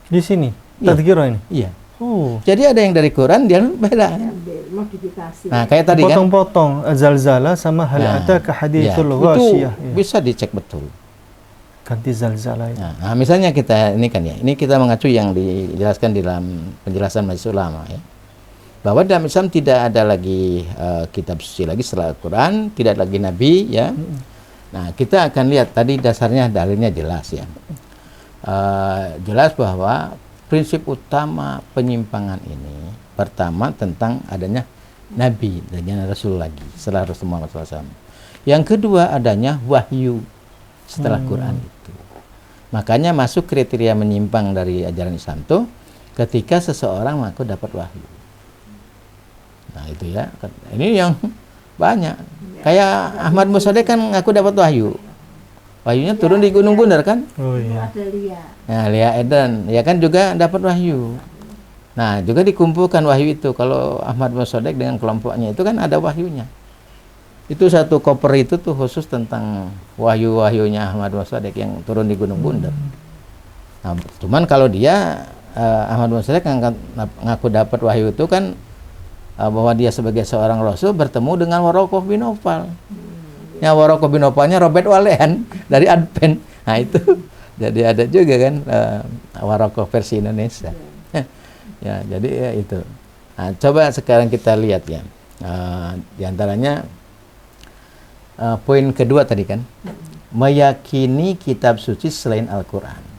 Di sini, Iya. tadhkirah ini. Iya. Oh. Jadi ada yang dari Quran, dia beda. Modifikasi. Nah, kayak tadi kan. Potong-potong zalzala sama hal ataka haditsul Itu ghasyiyah. bisa dicek betul. Ganti zalzala itu. Nah, misalnya kita ini kan ya, ini kita mengacu yang dijelaskan di dalam penjelasan Majelis Ulama ya, bahwa dalam Islam tidak ada lagi kitab suci lagi setelah Al-Quran, tidak lagi Nabi ya. Nah, kita akan lihat tadi dasarnya dalilnya jelas ya. Jelas bahwa prinsip utama penyimpangan ini pertama tentang adanya Nabi dan Rasul lagi setelah Rasulullah SAW. Yang kedua adanya wahyu setelah Quran itu. Makanya masuk kriteria menyimpang dari ajaran Islam itu ketika seseorang mengaku dapat wahyu. Nah itu ya, ini yang banyak. Kayak Ahmad Mossadegh kan ngaku dapat wahyu. Wahyunya turun di Gunung Bundar kan? Oh iya. Ada Lia. Nah, Lia Eden ya kan juga dapat wahyu. Nah, juga dikumpulkan wahyu itu. Kalau Ahmad Mossadegh dengan kelompoknya itu kan ada wahyunya. Itu satu koper itu tuh khusus tentang wahyu-wahyunya Ahmad Mossadegh yang turun di Gunung Bundar. Nah, cuman kalau dia Ahmad Mossadegh ngaku dapat wahyu itu kan bahwa dia sebagai seorang rasul bertemu dengan Waraqah bin Nawfal. Ya, Waraqah bin Nawfalnya Robert Walehan dari Advent. Nah, itu jadi ada juga kan Waraqah versi Indonesia. Ya, jadi ya itu. Nah, coba sekarang kita lihat ya. Di antaranya poin kedua tadi kan, meyakini kitab suci selain Al-Quran.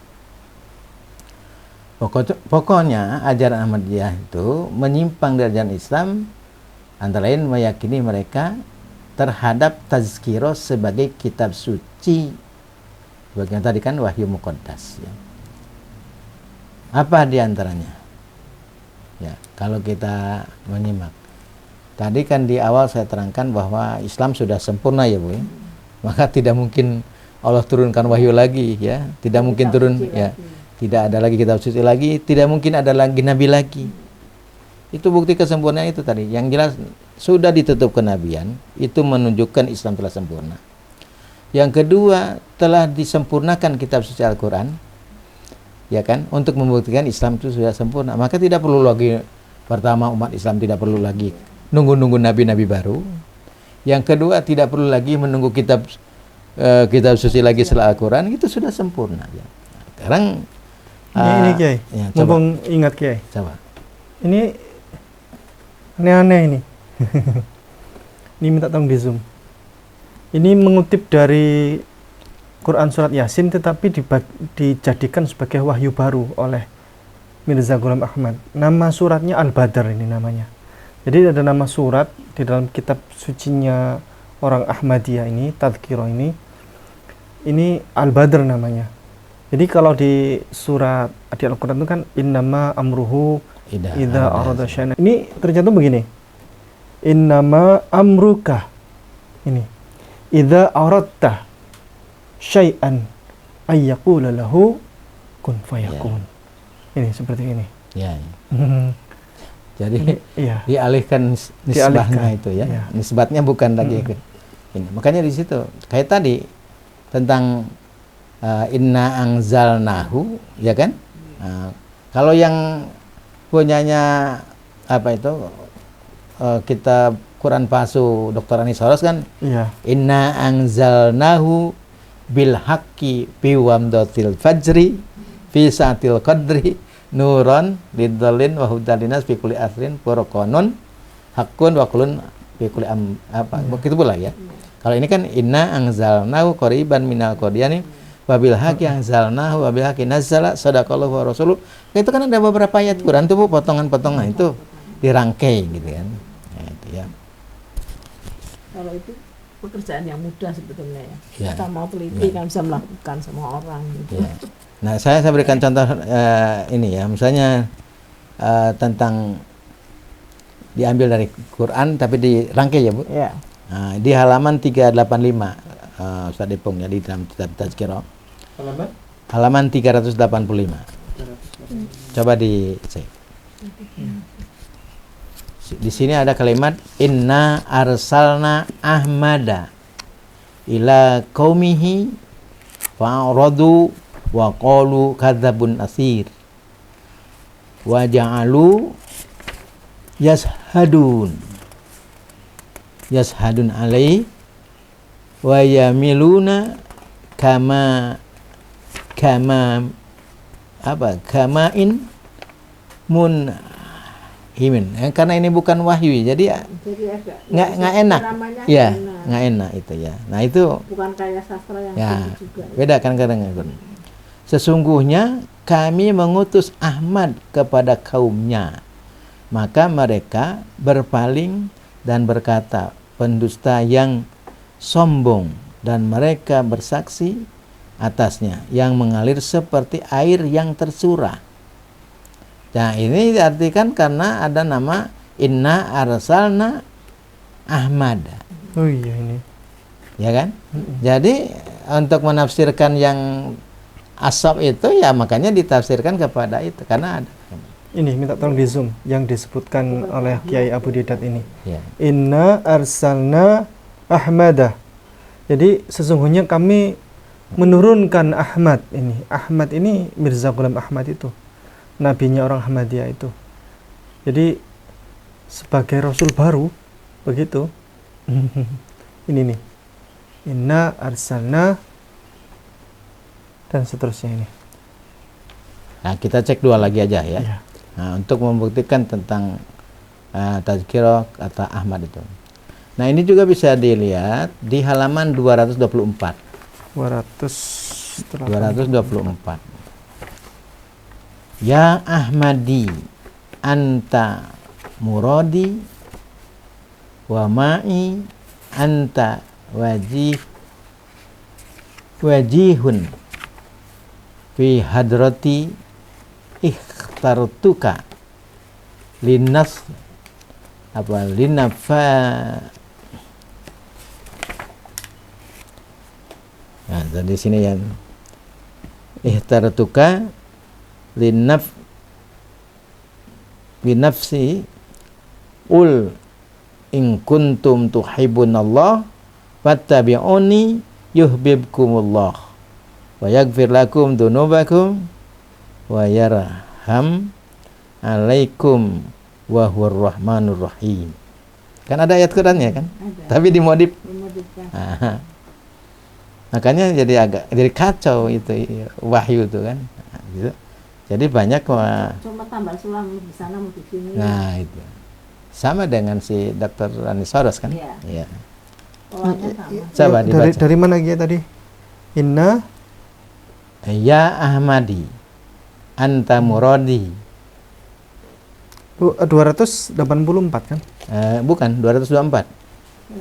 Pokoknya ajaran Ahmadiyah itu menyimpang dari ajaran Islam, antara lain meyakini mereka terhadap tazkiro sebagai kitab suci, bagian tadi kan wahyu muqaddas ya. Apa di antaranya? Ya, kalau kita menyimak tadi kan di awal saya terangkan bahwa Islam sudah sempurna ya Bu ya. Maka tidak mungkin Allah turunkan wahyu lagi ya, tidak mungkin turun ya. Tidak ada lagi kitab suci lagi, tidak mungkin ada lagi nabi lagi. Itu bukti kesempurnaan itu tadi. Yang jelas sudah ditutup kenabian, itu menunjukkan Islam telah sempurna. Yang kedua, telah disempurnakan kitab suci Al-Quran, ya kan, untuk membuktikan Islam itu sudah sempurna. Maka tidak perlu lagi, pertama umat Islam tidak perlu lagi nunggu-nunggu nabi-nabi baru. Yang kedua, tidak perlu lagi menunggu kitab suci lagi setelah Al-Quran, itu sudah sempurna. Ya. Sekarang Ini Kiai, ya, mumpung ingat Kiai. Coba. Ini aneh-aneh ini. Ini minta tolong di zoom. Ini mengutip dari Quran surat Yasin, tetapi dijadikan sebagai wahyu baru oleh Mirza Ghulam Ahmad. Nama suratnya Al-Badr ini namanya. Jadi ada nama surat di dalam kitab sucinya orang Ahmadiyah ini, Tadhkirah ini Al-Badr namanya. Jadi kalau di surat di Al-Quran itu kan innama amruhu idza arada syai'an. Ini tercantum begini. Innama amruka. Ini. Idza aradta syai'an ayyaqula lahu kun fayakun. Ini seperti ini. Ya. Jadi Iya. dialihkan nisbahnya itu ya. Iya. Nisbatnya bukan lagi ke ini. Makanya di situ kayak tadi tentang inna anzalnahu, ya kan? Kalau yang punyanya apa itu kitab Quran palsu Dr. Anies Soros kan, Iya. inna anzalnahu bil haqqi bi wamdatil fajri fi saatil qadri nuron lidallin wa hudalinas fi kulli asrin furqanun haqqun wa kulun fi kulli apa begitu pula ya. Kalau ini kan inna anzalnahu qariban minal qadiyani wa bil haqqi anzalnahu wa bil haqqi nazzala sadaqallahu wa rasuluh. Itu kan ada beberapa ayat Quran tuh potongan-potongan itu dirangkai gitu kan. Nah, itu ya. Kalau itu pekerjaan yang mudah sebetulnya ya. Ya. Kita mau teliti kan bisa melakukan semua orang gitu. Ya. Nah, saya berikan contoh ini ya, misalnya tentang diambil dari Quran tapi dirangkai ya, Bu. Ya. Nah, di halaman 385 Ustaz Depong ya, di dalam kitab Tazkirah. Halaman 385. Coba dicek. Di sini ada kalimat inna arsalna Ahmada ila qaumihi fa'radu wa qalu kadzabun asir wa ja'alu yashadun alai wa yamiluna kama kamain munhimin. Karena ini bukan wahyu jadi Jadi nggak enak namanya ya, enak. nggak enak itu ya. Nah itu Bukan kayak sastra yang ya tinggi juga. beda kan kadang-kadang. Sesungguhnya kami mengutus Ahmad kepada kaumnya, maka mereka berpaling dan berkata pendusta yang sombong, dan mereka bersaksi atasnya yang mengalir seperti air yang tersurah. Nah ini diartikan karena ada nama inna arsalna Ahmad, Oh iya ini. ya kan? Jadi untuk menafsirkan yang asap itu ya makanya ditafsirkan kepada itu karena ada. Ini minta tolong di zoom yang disebutkan oleh Kiai Abu Didat ini. Ya. Inna arsalna Ahmada. Jadi sesungguhnya kami menurunkan Ahmad ini. Ahmad ini Mirza Ghulam Ahmad itu. Nabinya orang Ahmadiyah itu. Jadi sebagai rasul baru begitu. Ini nih. Inna arsalna dan seterusnya ini. Nah, kita cek dua lagi aja ya. Iya. Nah, untuk membuktikan tentang Tazkirah kata Ahmad itu. Nah, ini juga bisa dilihat di halaman 224. 224. Ya Ahmadi anta muradi wa ma'i anta wajihun fi hadrati ikhtartuka linnas linafa. Nah, di sini ya ikhtartuka binafsi ul in kuntum tuhibbunallah fattabi'uni yuhibbukumullah wa yaghfir lakum dzunubakum wa yarham alaikum wa huwar rahmanur rahim. Kan ada ayat Qur'annya kan? Ada. Tapi dimodif. Dimodifikasi. Aha. Makanya jadi kacau itu wahyu itu kan. Nah, gitu. Jadi banyak Cuma tambah sulam di sana mau di sini. nah itu. Sama dengan si Dr. Anisaurus kan? Iya. Iya. Polanya sama. Coba dibaca. dari mana Kiai tadi? Inna Ya Ahmadi, anta muradi. 284 kan? Bukan, 224.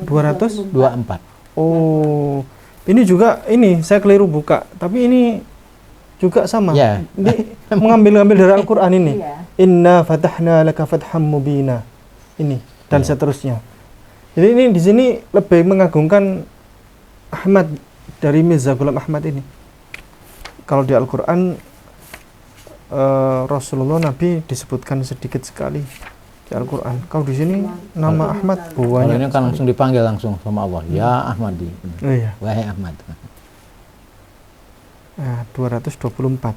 24. Oh, ini juga ini saya keliru buka, tapi ini juga sama. Ya. Ini mengambil dari Al-Qur'an ini. Iya. Inna fatahna laka fatham mubina. Ini dan Ya. seterusnya. Jadi ini di sini lebih mengagungkan Ahmad dari Mirza Ghulam Ahmad ini. Kalau di Al-Qur'an Rasulullah Nabi disebutkan sedikit sekali di Al-Qur'an. Kalau di sini nama Ahmad Kalau banyak. ini kan langsung dipanggil langsung sama Allah. Ya Ahmadi. Oh, iya. Wahai Ahmad. Nah, 224.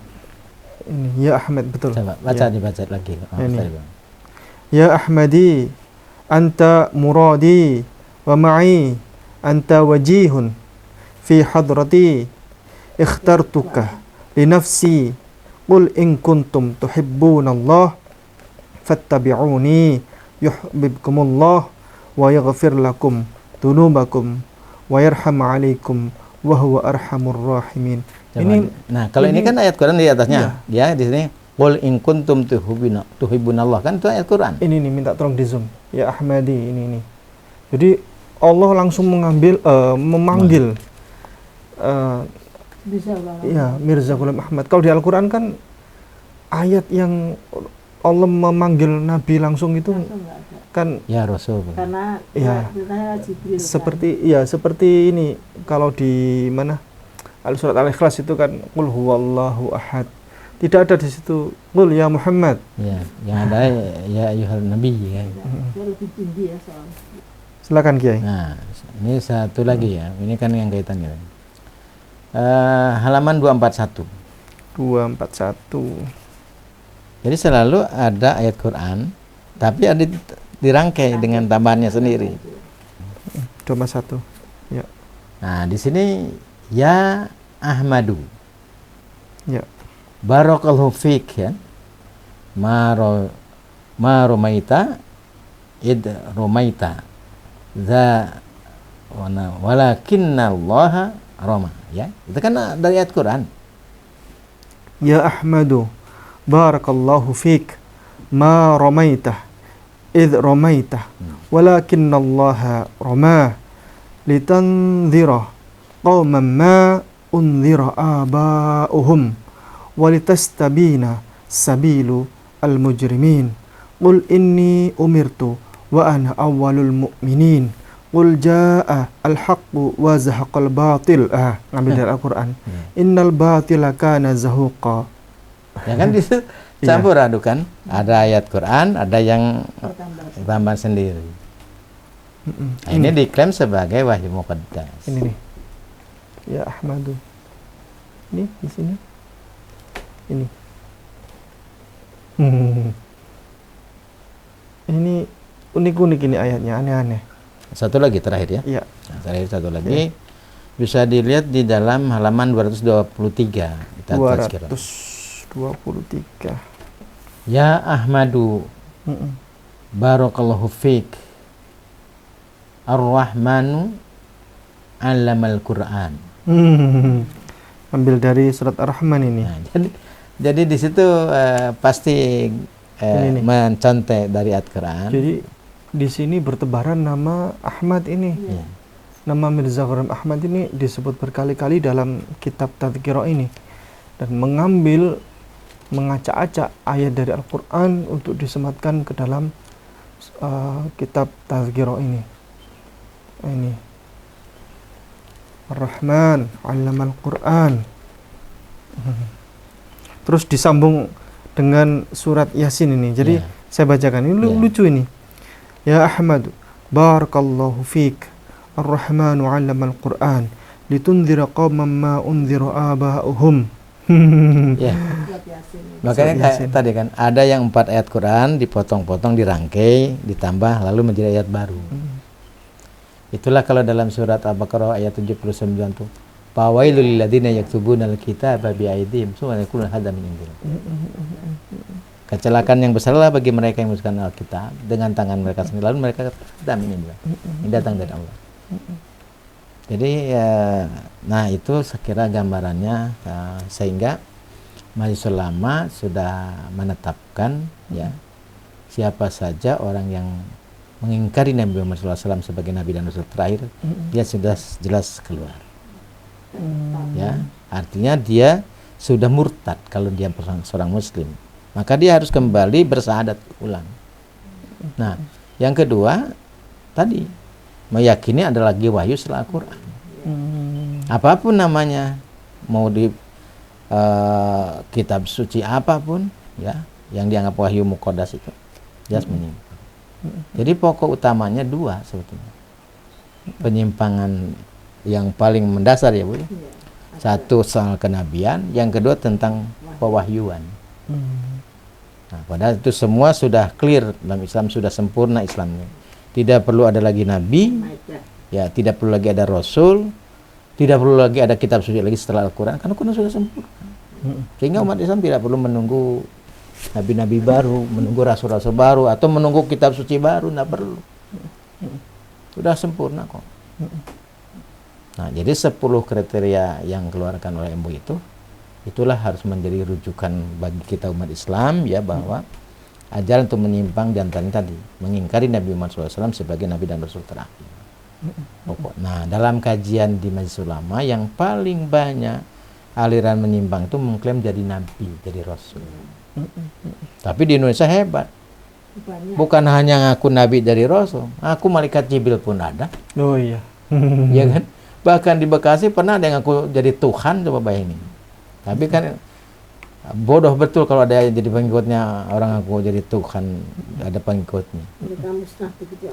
Ini ya Ahmad betul. Coba baca Ya. dibaca lagi. Ini. Tadi, Bang. Ya Ahmadi, anta muradi wa ma'i, anta wajihun fi hadrati, ikhtartuka li nafsi, qul in kuntum tuhibbuna Allah fattabi'uni yuhibbukumullah wa yaghfir lakum dunubakum wa yarham 'alaikum wa huwa arhamur rahimin. Coba. Nah, kalau ini kan ayat Quran di atasnya. Iya. Dia di sini qul in kuntum tuhibbunallah kan itu ayat Quran. Ini nih minta tolong di zoom. Ya Ahmadi ini. Jadi Allah langsung memanggil Bisa banget. ya Mirza Ghulam Ahmad. Kalau di Al-Qur'an kan ayat yang Allah memanggil Nabi langsung itu Langsung nggak ada. kan Ya Rasul. Karena Iya. ceritanya Jibril seperti ini kalau di mana surat Al-Ikhlas itu kan qul huwallahu ahad. Tidak ada di situ qul ya Muhammad. Ya, yang ada ya ayyuhal nabi ya. Dia lebih tinggi ya soalnya. Silakan Kiai. Nah, ini satu lagi ya. Ini kan yang kaitannya. Halaman 241. 241. Jadi selalu ada ayat Quran, tapi ada dirangkai dengan tambahannya sendiri. 241. Ya. Nah, di sini ya Ahmadu, Ya. barakallahu fik ya. Ma romaita id romaita. Za walakinna Allah roma ya. Itu kan dari ayat Quran. Ya Ahmadu, barakallahu fik, ma ramaitah, idh ramaitah, walakinna allaha ramah, litanzira qawman ma unzira aba'uhum, walitastabina sabilu al-mujrimin. Qul inni umirtu wa ana awwalul mu'minin. Qul jaa al-haqqu wa zahaqal batil. Ngambil dari Al-Qur'an. Innal batila kana zahuqa. Ya kan di situ campur adukan. Ada ayat Quran, ada yang tambahan sendiri. Nah, ini diklaim sebagai wahyu muqaddas. Ini nih. Ya Ahmadu. Ini di sini. Ini. Ini unik-unik ini ayatnya, aneh-aneh. Satu lagi terakhir ya. Iya. Nah, terakhir satu lagi bisa dilihat di dalam halaman 223 kita tazkirah. 223. Ya Ahmadu, barakallahu fik, Ar-Rahmanu 'allamal Qur'an. Ambil dari surat Ar-Rahman ini. Nah, jadi di situ pasti Ini nih. mencontek dari ayat Quran. Jadi di sini bertebaran nama Ahmad ini. Ya. Nama Mirza Ghulam Ahmad ini disebut berkali-kali dalam kitab Tadhkirah ini, dan mengacak-acak ayat dari Al-Quran untuk disematkan ke dalam kitab Tadhkirah ini. Ini Ar-Rahman 'allamal Quran. Terus disambung dengan surat Yasin ini. Jadi Ya. saya bacakan ini Ya. lucu ini. Ya Ahmad, barakallahu fik, Ar-Rahmanu 'allamal Quran, litunzira qauman ma unzira aba'uhum. Ya. Surat Yasin. Makanya Surat kayak Yasin. tadi kan ada yang 4 ayat Quran dipotong-potong, dirangkai, ditambah lalu menjadi ayat baru. Itulah kalau dalam surat Al-Baqarah ayat 79 tuh. Fawailul lil ladzina yaktubuna al-kitaba bi aydihim tsumma yaquluna hadza min indillah. Kecelakaan yang besarlah bagi mereka yang menuliskan Alkitab dengan tangan mereka sendiri, lalu mereka kata ini juga ini datang dari Allah. Jadi nah itu sekira gambarannya, sehingga Majelis Ulama sudah menetapkan ya siapa saja orang yang mengingkari Nabi Muhammad SAW sebagai Nabi dan Rasul terakhir, dia sudah jelas keluar. Ya, artinya dia sudah murtad kalau dia seorang Muslim. Maka dia harus kembali bersyahadat ulang. Nah, yang kedua tadi meyakini ada lagi wahyu setelah Al-Quran. Apapun namanya, mau di kitab suci apapun, ya, yang dianggap wahyu muqaddas itu, jelas menyimpang. Jadi pokok utamanya dua sebetulnya. Penyimpangan yang paling mendasar ya Bu. Satu soal kenabian, yang kedua tentang pewahyuan. Nah, padahal itu semua sudah clear dalam Islam, sudah sempurna Islamnya. Tidak perlu ada lagi nabi, ya, tidak perlu lagi ada rasul, tidak perlu lagi ada kitab suci lagi setelah Al-Quran, karena Al-Quran sudah sempurna. Sehingga umat Islam tidak perlu menunggu nabi-nabi baru, menunggu rasul-rasul baru, atau menunggu kitab suci baru, tidak perlu. Sudah sempurna kok. Nah, jadi 10 kriteria yang keluarkan oleh MUI itulah harus menjadi rujukan bagi kita umat Islam, ya, bahwa ajaran untuk menyimpang diantaranya tadi mengingkari Nabi Muhammad SAW sebagai Nabi dan Rasul terakhir. Nah, dalam kajian di Majelis Ulama yang paling banyak aliran menyimpang itu mengklaim jadi Nabi, jadi Rasul. Tapi di Indonesia hebat. Bukan hanya ngaku Nabi dari Rasul, aku malaikat Jibril pun ada. Oh iya. Ya kan? Bahkan di Bekasi pernah ada yang ngaku jadi Tuhan, coba bayangin. Tapi kan bodoh betul kalau ada yang jadi pengikutnya orang ngaku jadi Tuhan, ada pengikutnya.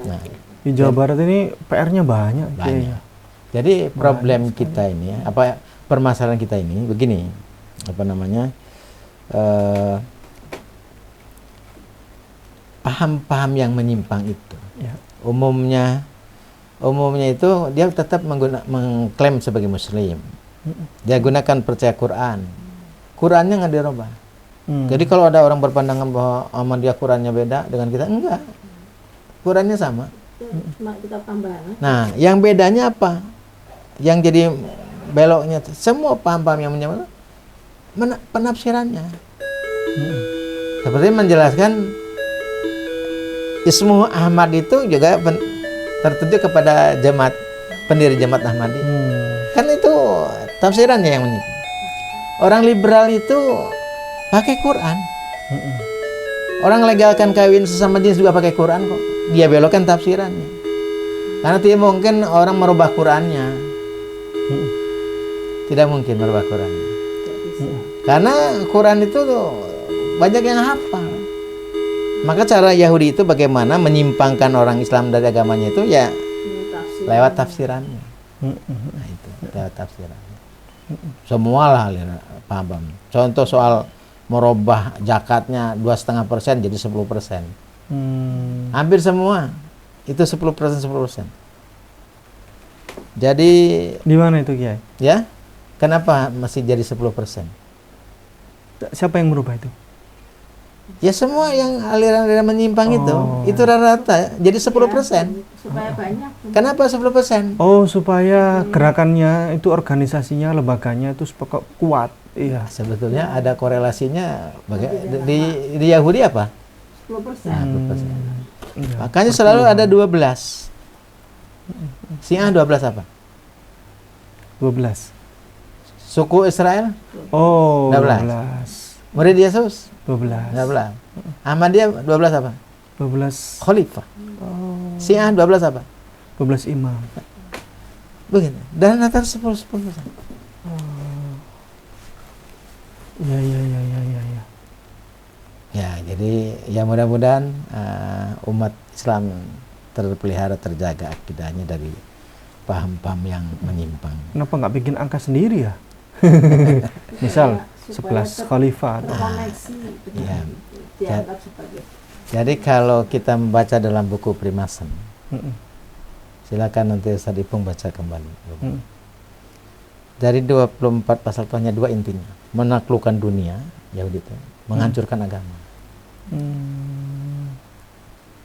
Nah, Di Jawa Barat ini PR-nya banyak. banyak. Jadi problem kita ini, apa permasalahan kita ini begini, apa namanya? Paham-paham yang menyimpang itu, Ya. umumnya itu dia tetap mengklaim sebagai Muslim. Dia gunakan percaya Quran, Qurannya nggak dirubah. Jadi kalau ada orang berpandangan bahwa sama dia Qurannya beda dengan kita, enggak, Qurannya sama. Nah, yang bedanya apa? Yang jadi beloknya semua paham-paham yang menyimpang penafsirannya. Seperti menjelaskan Ismu Ahmad itu juga tertuju kepada jemaat, pendiri jemaat Ahmadi. Kan itu tafsirannya yang menyimpang. Orang liberal itu pakai Quran. Orang legalkan kawin sesama jenis juga pakai Quran kok. Dia belokkan tafsirannya. Karena tidak mungkin orang merubah Qurannya. Tidak mungkin merubah Qurannya. Karena Quran itu banyak yang hafal. Maka cara Yahudi itu bagaimana menyimpangkan orang Islam dari agamanya itu ya lewat tafsirannya. Nah, itu lewat tafsirannya. Semualah paham. Contoh soal merubah zakatnya 2,5% jadi 10%. Hampir semua itu 10%. Jadi Di mana itu, Kiai? ya, kenapa masih jadi 10%? Siapa yang merubah itu? Ya semua yang aliran-aliran menyimpang itu rata-rata jadi 10%. Supaya banyak. Kenapa 10%? Oh, supaya gerakannya itu, organisasinya, lembaganya itu kuat. Iya. Sebetulnya ada korelasinya di Yahudi apa? 10%. Nah, 10%. Iya. Makanya selalu ada 12. Syiah 12 apa? 12. Suku Israel Oh, 12. Murid Yesus 12. 12. Ahmadiyah 12 apa? 12. Khalifah. Oh. Syiah 12 apa? 12 imam. Begini. Dan rata 10%. Ya. Ya, jadi ya mudah-mudahan umat Islam terpelihara, terjaga akidahnya dari paham-paham yang menyimpang. Kenapa nggak bikin angka sendiri ya? Misal 11 khalifah. Terkoneksi Iya. dianggap sebagai Jadi kalau kita membaca dalam buku Primason, silakan nanti Ustaz Ipung baca kembali. Dari 24 pasal hanya 2 intinya. Menaklukkan dunia, Yahudi itu, menghancurkan agama.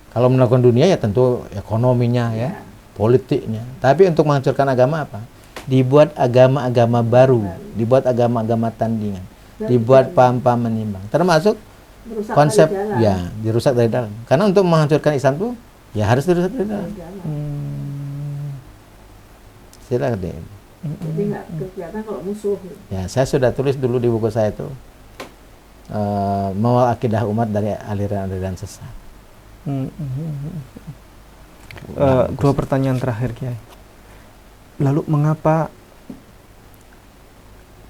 Kalau melakukan dunia ya tentu ekonominya ya, politiknya. Tapi untuk menghancurkan agama apa? Dibuat agama-agama baru, dibuat agama-agama tandingan, dibuat paham-paham menimbang. Termasuk Merusak konsep dari dalam. ya dirusak dari dalam. Karena untuk menghancurkan Islam tuh ya harus dirusak dari dalam. Silakan deh. Jadi nggak kelihatan kalau musuh. Ya, saya sudah tulis dulu di buku saya itu mengawal akidah umat dari aliran-aliran sesat. Dua pertanyaan terakhir, Kiai. Lalu mengapa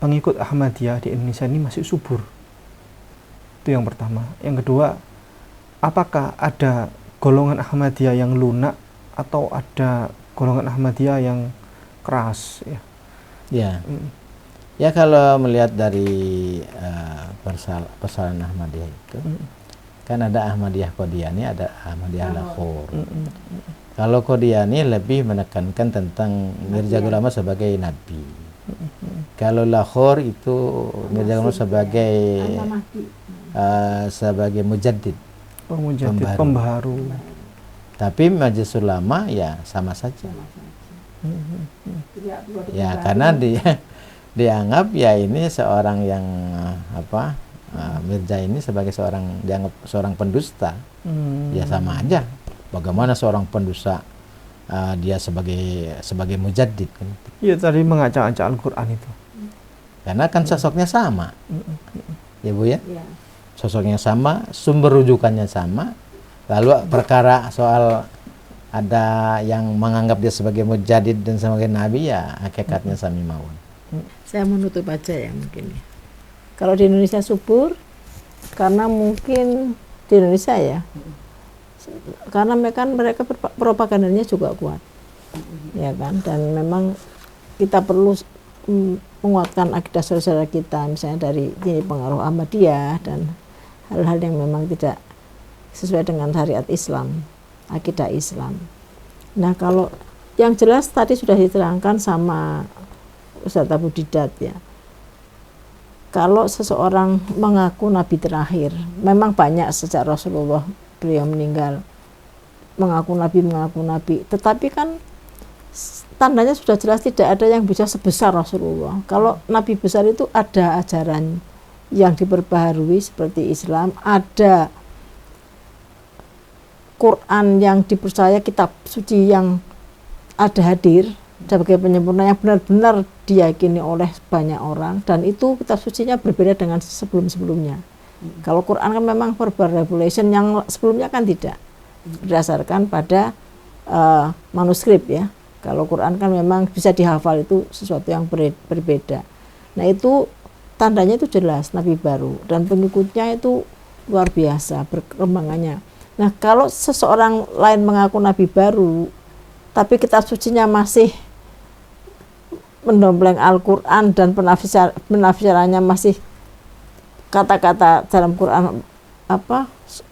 pengikut Ahmadiyah di Indonesia ini masih subur? Itu yang pertama. Yang kedua, apakah ada golongan Ahmadiyah yang lunak atau ada golongan Ahmadiyah yang keras? Ya. Ya. Ya, kalau melihat dari persoalan Ahmadiyah itu, kan ada Ahmadiyah Qadiani, ada Ahmadiyah Lahore. Kalau Qadiani lebih menekankan tentang Mirza Ghulam Ahmad sebagai nabi. Kalau Lahore itu Mirza Ghulam Ahmad sebagai mujaddid, Pembaharu. Tapi Majelis Ulama ya sama saja. Ya, karena dia dianggap ya ini seorang yang Mirza ini sebagai dianggap seorang pendusta. Ya sama aja. Bagaimana seorang pendusta dia sebagai mujaddid kan? Iya, tadi mengacak-acak Al-Qur'an itu. Karena kan sosoknya sama. Ya Bu ya? Ya. Sosoknya sama, sumber rujukannya sama. Lalu perkara soal ada yang menganggap dia sebagai mujaddid dan sebagai nabi, ya hakikatnya sami mawon. Saya menutup aja ya mungkin. Kalau di Indonesia subur, karena mungkin di Indonesia ya, karena mereka propagandanya juga kuat, ya kan. Dan memang kita perlu menguatkan akidah saudara kita, misalnya dari ini pengaruh Ahmadiyah dan hal-hal yang memang tidak sesuai dengan syariat Islam, akidah Islam. Nah, kalau yang jelas tadi sudah diterangkan sama Ustaz Abu Didat ya. Kalau seseorang mengaku nabi terakhir, memang banyak sejak Rasulullah beliau meninggal mengaku nabi, tetapi kan tandanya sudah jelas tidak ada yang bisa sebesar Rasulullah. Kalau nabi besar itu ada ajaran yang diperbaharui seperti Islam, ada Quran yang dipercaya, kitab suci yang ada hadir sebagai penyempurna yang benar-benar diyakini oleh banyak orang, dan itu kitab sucinya berbeda dengan sebelum-sebelumnya. Kalau Quran kan memang verbal revelation, yang sebelumnya kan tidak, berdasarkan pada manuskrip ya. Kalau Quran kan memang bisa dihafal, itu sesuatu yang berbeda. Nah, itu tandanya itu jelas nabi baru, dan pengikutnya itu luar biasa perkembangannya. Nah, kalau seseorang lain mengaku nabi baru tapi kitab sucinya masih mendompleng Al-Quran dan penafsirannya masih kata-kata dalam Quran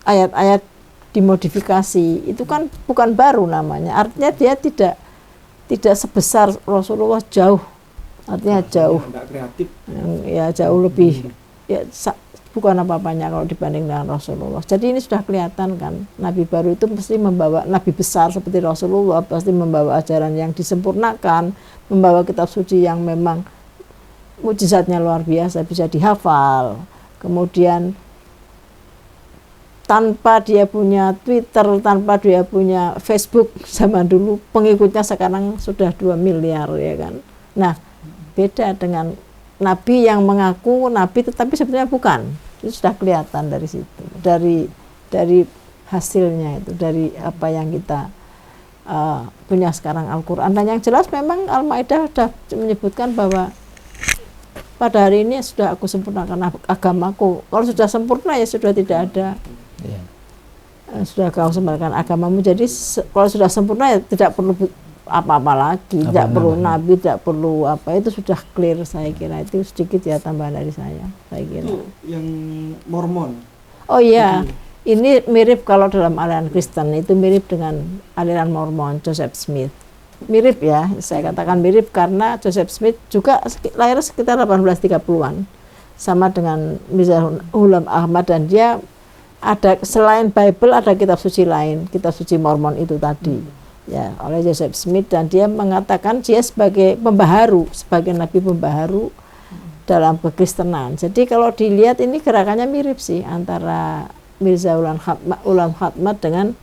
ayat-ayat dimodifikasi, itu kan bukan baru namanya. Artinya dia tidak sebesar Rasulullah, jauh, artinya jauh, ya jauh lebih, ya bukan apa-apanya kalau dibanding dengan Rasulullah. Jadi ini sudah kelihatan kan, nabi baru itu pasti membawa, nabi besar seperti Rasulullah pasti membawa ajaran yang disempurnakan, membawa kitab suci yang memang mukjizatnya luar biasa, bisa dihafal. Kemudian tanpa dia punya Twitter, tanpa dia punya Facebook zaman dulu, pengikutnya sekarang sudah 2 miliar ya kan. Nah, beda dengan nabi yang mengaku nabi tetapi sebenarnya bukan. Itu sudah kelihatan dari situ, dari hasilnya itu, dari apa yang kita punya sekarang Al-Quran. Dan yang jelas memang Al-Maidah sudah menyebutkan bahwa pada hari ini sudah aku sempurnakan agamaku. Kalau sudah sempurna ya sudah tidak ada, sudah kau sempurnakan agamamu. Jadi kalau sudah sempurna ya tidak perlu apa-apa lagi, tidak perlu nabi, tidak perlu apa, itu sudah clear. Saya kira itu sedikit ya tambahan dari saya kira. Itu yang Mormon. Oh iya, ini mirip kalau dalam aliran Kristen, itu mirip dengan aliran Mormon, Joseph Smith. Mirip ya, saya katakan mirip karena Joseph Smith juga lahir sekitar 1830-an. Sama dengan Mirza Ghulam Ahmad, dan dia ada selain Bible ada kitab suci lain, kitab suci Mormon itu tadi ya oleh Joseph Smith, dan dia mengatakan dia sebagai pembaharu, sebagai nabi pembaharu dalam kekristenan. Jadi kalau dilihat ini gerakannya mirip sih antara Mirza Ghulam Khatmat dengan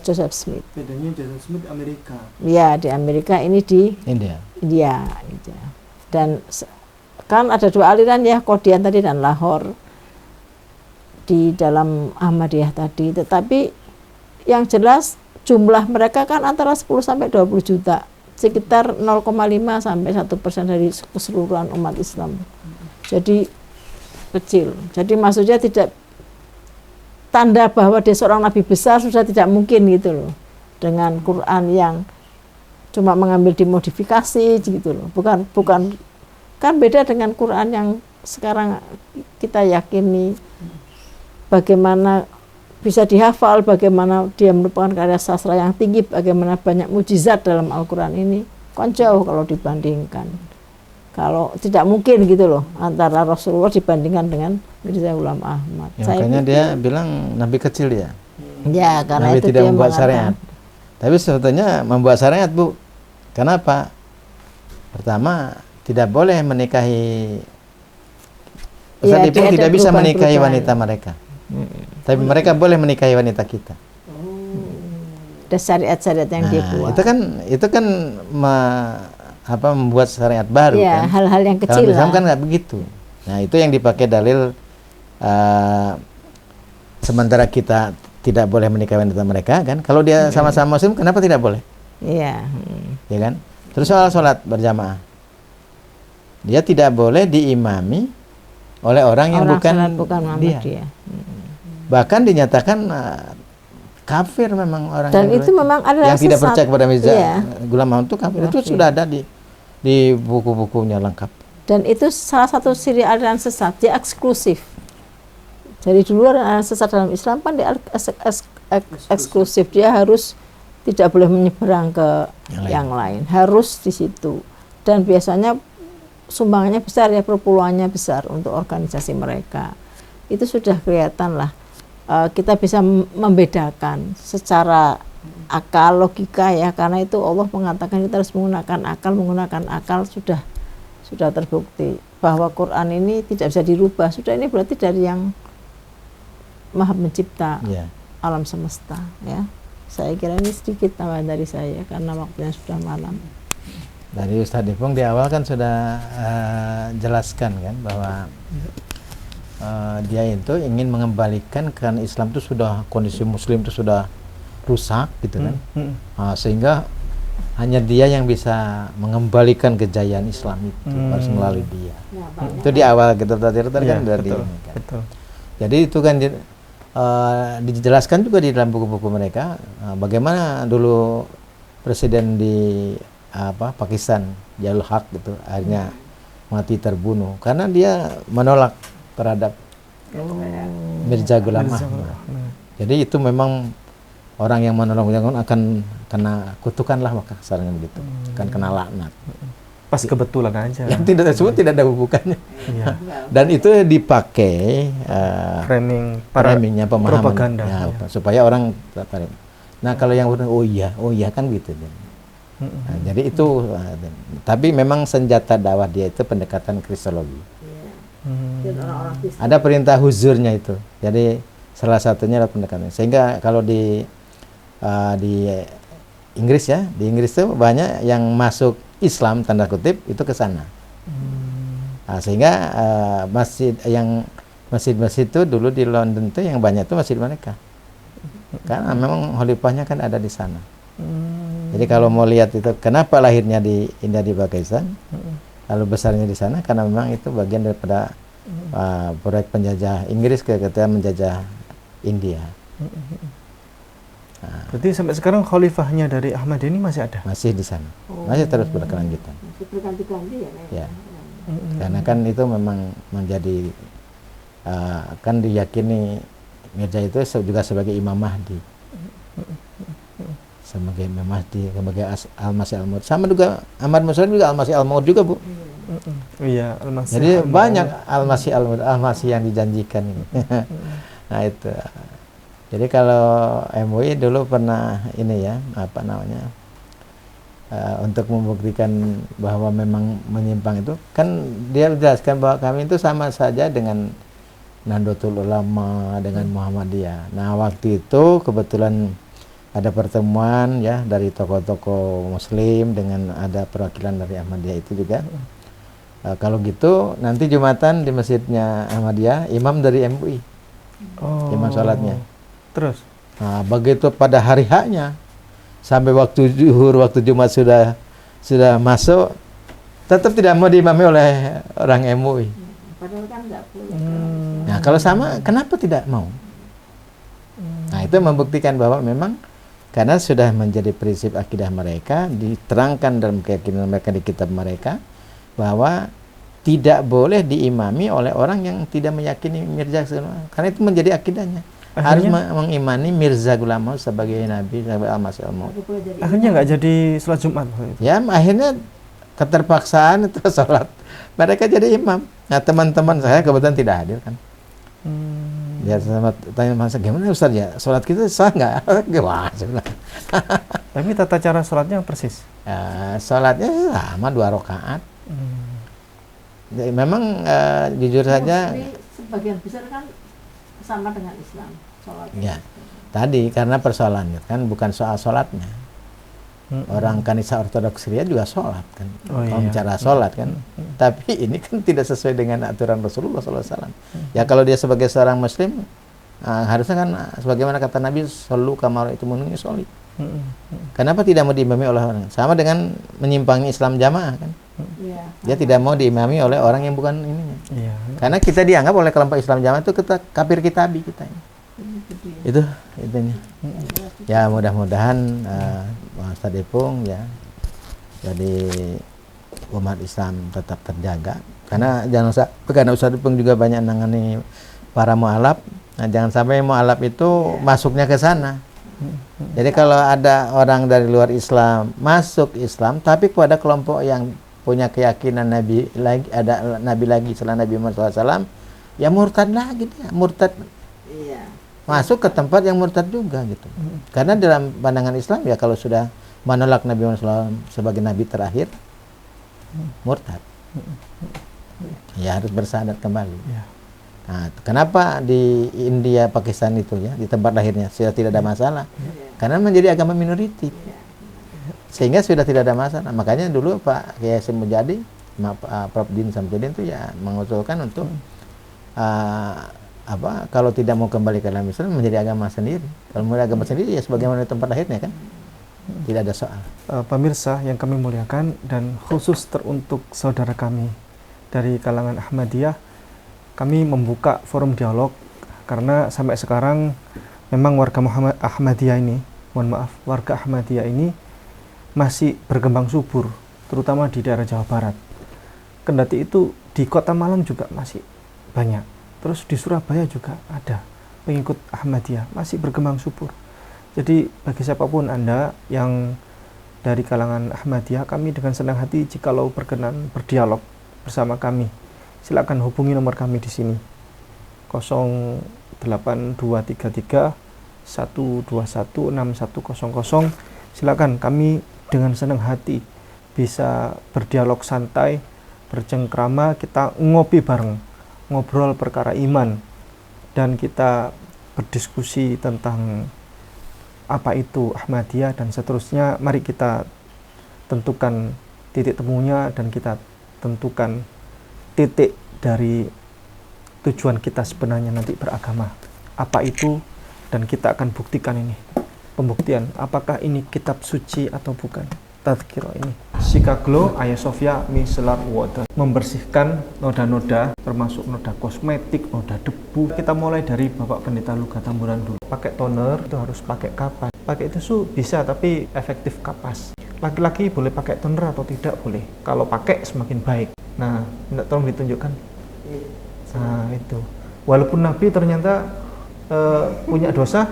Joseph Smith. Bedanya Joseph Smith Amerika. Ya, di Amerika, ini di India. India. Dan kan ada dua aliran ya, Qadian tadi dan Lahore di dalam Ahmadiyah tadi. Tetapi yang jelas jumlah mereka kan antara 10 sampai 20 juta, sekitar 0,5 sampai 1% dari keseluruhan umat Islam. Jadi kecil. Jadi maksudnya tidak tanda bahwa dia seorang nabi besar sudah tidak mungkin gitu loh. Dengan Quran yang cuma mengambil dimodifikasi gitu loh. Bukan kan beda dengan Quran yang sekarang kita yakini bagaimana bisa dihafal, bagaimana dia merupakan karya sastra yang tinggi, bagaimana banyak mujizat dalam Al-Quran ini, kan jauh kalau dibandingkan. Kalau tidak mungkin gitu loh antara Rasulullah dibandingkan dengan Mirza Ghulam Ahmad. Ya, makanya dia bilang nabi kecil ya. Ya, karena Nabi itu tidak dia membuat mengatakan. syariat. Tapi sebetulnya membuat syariat, Bu. Kenapa? Pertama, tidak boleh menikahi. Ustaz Ya, Ipung dia tidak ada bisa menikahi perubahan-perubahan. wanita mereka. Tapi mereka boleh menikahi wanita kita. Ada syariat-syariat yang dia buat. Itu kan membuat syariat baru Ya, kan. hal-hal yang Kalau kecil Islam lah. kan nggak begitu. Nah, itu yang dipakai dalil sementara kita tidak boleh menikahi wanita mereka kan. Kalau dia sama-sama muslim, kenapa tidak boleh? Iya. Ya kan? Terus soal sholat berjamaah, dia tidak boleh diimami oleh orang yang bukan dia. Muhammadiyah. Bahkan dinyatakan kafir memang orang Dan yang itu memang adalah yang tidak sesat. percaya kepada Mirza Iya. Ghulam Ahmad itu kafir. Itu Kafir. sudah ada di buku-bukunya lengkap. Dan itu salah satu ciri aliran sesat, dia eksklusif. Jadi dulu aliran sesat dalam Islam kan dia eksklusif, dia harus tidak boleh menyeberang ke yang lain, harus di situ. Dan biasanya sumbangannya besar ya, perpuluhannya besar untuk organisasi mereka. Itu sudah kelihatan lah. Kita bisa membedakan secara akal, logika ya, karena itu Allah mengatakan kita harus menggunakan akal sudah terbukti bahwa Quran ini tidak bisa dirubah. Sudah, ini berarti dari yang Maha Pencipta alam semesta ya. Saya kira ini sedikit tambahan dari saya karena waktunya sudah malam. Dari Ustadz Ipung di awal kan sudah jelaskan kan bahwa dia itu ingin mengembalikan karena Islam itu sudah, kondisi Muslim itu sudah rusak gitu kan. Sehingga hanya dia yang bisa mengembalikan kejayaan Islam itu, harus melalui dia. Itu di awal kita tadi kan dari ini kan. Betul. Jadi itu kan dijelaskan juga di dalam buku-buku mereka bagaimana dulu presiden di Pakistan Jalul Haq gitu akhirnya mati terbunuh karena dia menolak terhadap Mirza Ghulam Ahmad. Jadi itu memang orang yang menolak akan kena kutukan lah, maka kasarnya begitu, akan kena laknat. Pas kebetulan aja. Yang tidak tersebut tidak ada hubungannya. Iya. Dan itu dipakai framingnya, pemahaman propaganda ya, supaya orang tertarik. Nah kalau yang oh iya kan gitu. Nah, jadi itu tapi memang senjata dakwah dia itu pendekatan kristologi. Ada perintah huzurnya itu. Jadi salah satunya adalah pendekatan. Sehingga kalau di Inggris ya, di Inggris itu banyak yang masuk Islam tanda kutip itu ke sana. Nah, sehingga masjid-masjid itu dulu di London itu yang banyak itu masjid mereka. Karena memang khalifahnya kan ada di sana. Jadi kalau mau lihat itu kenapa lahirnya di India di Pakistan, lalu besarnya di sana karena memang itu bagian daripada proyek penjajah Inggris ketika menjajah India. Berarti sampai sekarang khalifahnya dari Ahmad ini masih ada? Masih di sana, masih terus berkelanjutan. Berganti-ganti ya. Karena kan itu memang menjadi kan diyakini Mirza itu juga sebagai Imam Mahdi. Sebagai Imam Mahdi, sebagai Al-Masih Al-Maud. Sama juga Ahmad Muslim juga Al-Masih Al-Maud juga, Bu. Iya, Al-Masih. Jadi banyak Al-Masih Al-Maud, Al-Masih yang dijanjikan ini. Nah itu. Jadi kalau MUI dulu pernah ini ya, apa namanya, untuk membuktikan bahwa memang menyimpang itu, kan dia menjelaskan bahwa kami itu sama saja dengan Nahdlatul Ulama, dengan Muhammadiyah. Nah waktu itu kebetulan ada pertemuan ya dari tokoh-tokoh Muslim dengan ada perwakilan dari Ahmadiyah itu juga. Kalau gitu nanti Jumatan di masjidnya Ahmadiyah, imam dari MUI, imam sholatnya. Terus? Nah, begitu pada hari haknya sampai waktu zuhur, waktu Jumat sudah masuk, tetap tidak mau diimami oleh orang MUI. Padahal kan nggak boleh. Nah, kalau sama, kenapa tidak mau? Nah, itu membuktikan bahwa memang karena sudah menjadi prinsip akidah mereka, diterangkan dalam keyakinan mereka di kitab mereka, bahwa tidak boleh diimami oleh orang yang tidak meyakini Mirza, karena itu menjadi akidahnya. Harus mengimani Mirza Ghulam Maud sebagai nabi, sebagai al-masih al-maud. Akhirnya nggak jadi sholat Jumat. Ya, akhirnya keterpaksaan itu sholat. Mereka jadi imam. Nah, teman-teman saya kebetulan tidak hadir kan. Ya, sama tanya masa gimana Ustaz ya, sholat kita sah nggak? Wah, Tapi tata cara sholatnya persis. Sholatnya sama 2 rakaat. Jadi memang jujur saja. Sebagian besar kan sama dengan Islam. Ya, tadi karena persoalannya kan bukan soal sholatnya. Orang Kanisa Ortodoks Syria juga sholat kan, kalau bicara sholat kan. Tapi ini kan tidak sesuai dengan aturan Rasulullah SAW. Ya kalau dia sebagai seorang Muslim, harusnya kan sebagaimana kata Nabi, "Shollu kama ra'aitumuni sholli." Kenapa tidak mau diimami oleh orang? Sama dengan menyimpangi Islam jamaah kan. Dia tidak mau diimami oleh orang yang bukan ininya. Karena kita dianggap oleh kelompok Islam jamaah itu kita kafir kitabi kita. Itu intinya. Ya mudah-mudahan Ustaz Ipung ya, jadi umat Islam tetap terjaga. Karena karena Ustaz Ipung juga banyak nangani para mu'alaf. Nah, jangan sampai mu'alaf itu masuknya ke sana. Jadi kalau ada orang dari luar Islam masuk Islam, tapi kepada kelompok yang punya keyakinan Nabi lagi, ada Nabi lagi selain Nabi Muhammad SAW, ya murtad lagi dia, murtad. Masuk ke tempat yang murtad juga gitu. Karena dalam pandangan Islam ya kalau sudah menolak Nabi Muhammad SAW sebagai Nabi terakhir, murtad. Ya harus bersyahadat kembali. Nah, kenapa di India, Pakistan itu ya, di tempat lahirnya sudah tidak ada masalah? Karena menjadi agama minoriti. Sehingga sudah tidak ada masalah. Makanya dulu Pak Kiai Hasyim Mujadi, Prof. Din Samsudin itu ya mengusulkan untuk kalau tidak mau kembali ke dalam Islam menjadi agama sendiri. Kalau mau agama sendiri ya sebagaimana tempat lahirnya kan. Tidak ada soal. Pemirsa yang kami muliakan dan khusus teruntuk saudara kami dari kalangan Ahmadiyah, kami membuka forum dialog karena sampai sekarang memang warga Ahmadiyah ini, warga Ahmadiyah ini masih berkembang subur, terutama di daerah Jawa Barat. Kendati itu di Kota Malang juga masih banyak. Terus di Surabaya juga ada pengikut Ahmadiyah, masih berkembang subur. Jadi bagi siapapun Anda yang dari kalangan Ahmadiyah, kami dengan senang hati jikalau berkenan berdialog bersama kami. Silakan hubungi nomor kami di sini. 08233 121 6100. Silakan, kami dengan senang hati bisa berdialog santai, bercengkrama, kita ngopi bareng, ngobrol perkara iman, dan kita berdiskusi tentang apa itu Ahmadiyah dan seterusnya. Mari kita tentukan titik temunya dan kita tentukan titik dari tujuan kita sebenarnya nanti beragama apa itu, dan kita akan buktikan ini, pembuktian apakah ini kitab suci atau bukan. Tadkiro ini Sika Glow Hagia Sophia Micellar Water, membersihkan noda-noda termasuk noda kosmetik, noda debu. Kita mulai dari Bapak Pendeta Luga Tamburan dulu. Pakai toner itu harus pakai kapas, pakai tisu bisa tapi efektif kapas. Laki-laki boleh pakai toner atau tidak boleh, kalau pakai semakin baik. Nah, minta tolong ditunjukkan. Nah itu, walaupun Nabi ternyata punya dosa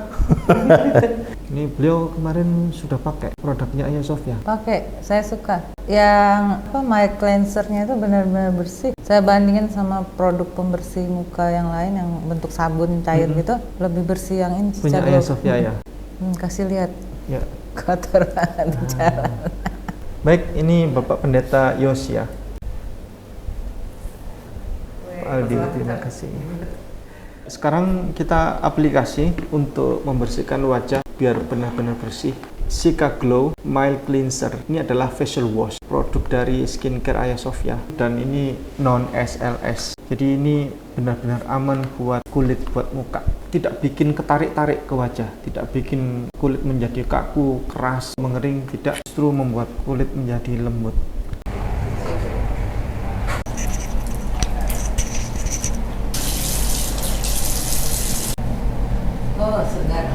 Ini beliau kemarin sudah pakai produknya Ayah Sofia. Pakai, saya suka. Yang mild cleansernya itu benar-benar bersih. Saya bandingin sama produk pembersih muka yang lain yang bentuk sabun cair gitu, lebih bersih yang ini. Punya Ayah Sofia ya. Kasih lihat. Ya. Kotor banget di jalan. Baik, ini Bapak Pendeta Yos ya. Pak Aldi, terima kasih. Sekarang kita aplikasi untuk membersihkan wajah biar benar-benar bersih. Sika Glow Mild Cleanser. Ini adalah facial wash, produk dari skincare Ayah Sofia, dan ini non SLS. Jadi ini benar-benar aman buat kulit, buat muka. Tidak bikin ketarik-tarik ke wajah, tidak bikin kulit menjadi kaku, keras, mengering, tidak, justru membuat kulit menjadi lembut. Oh, segar.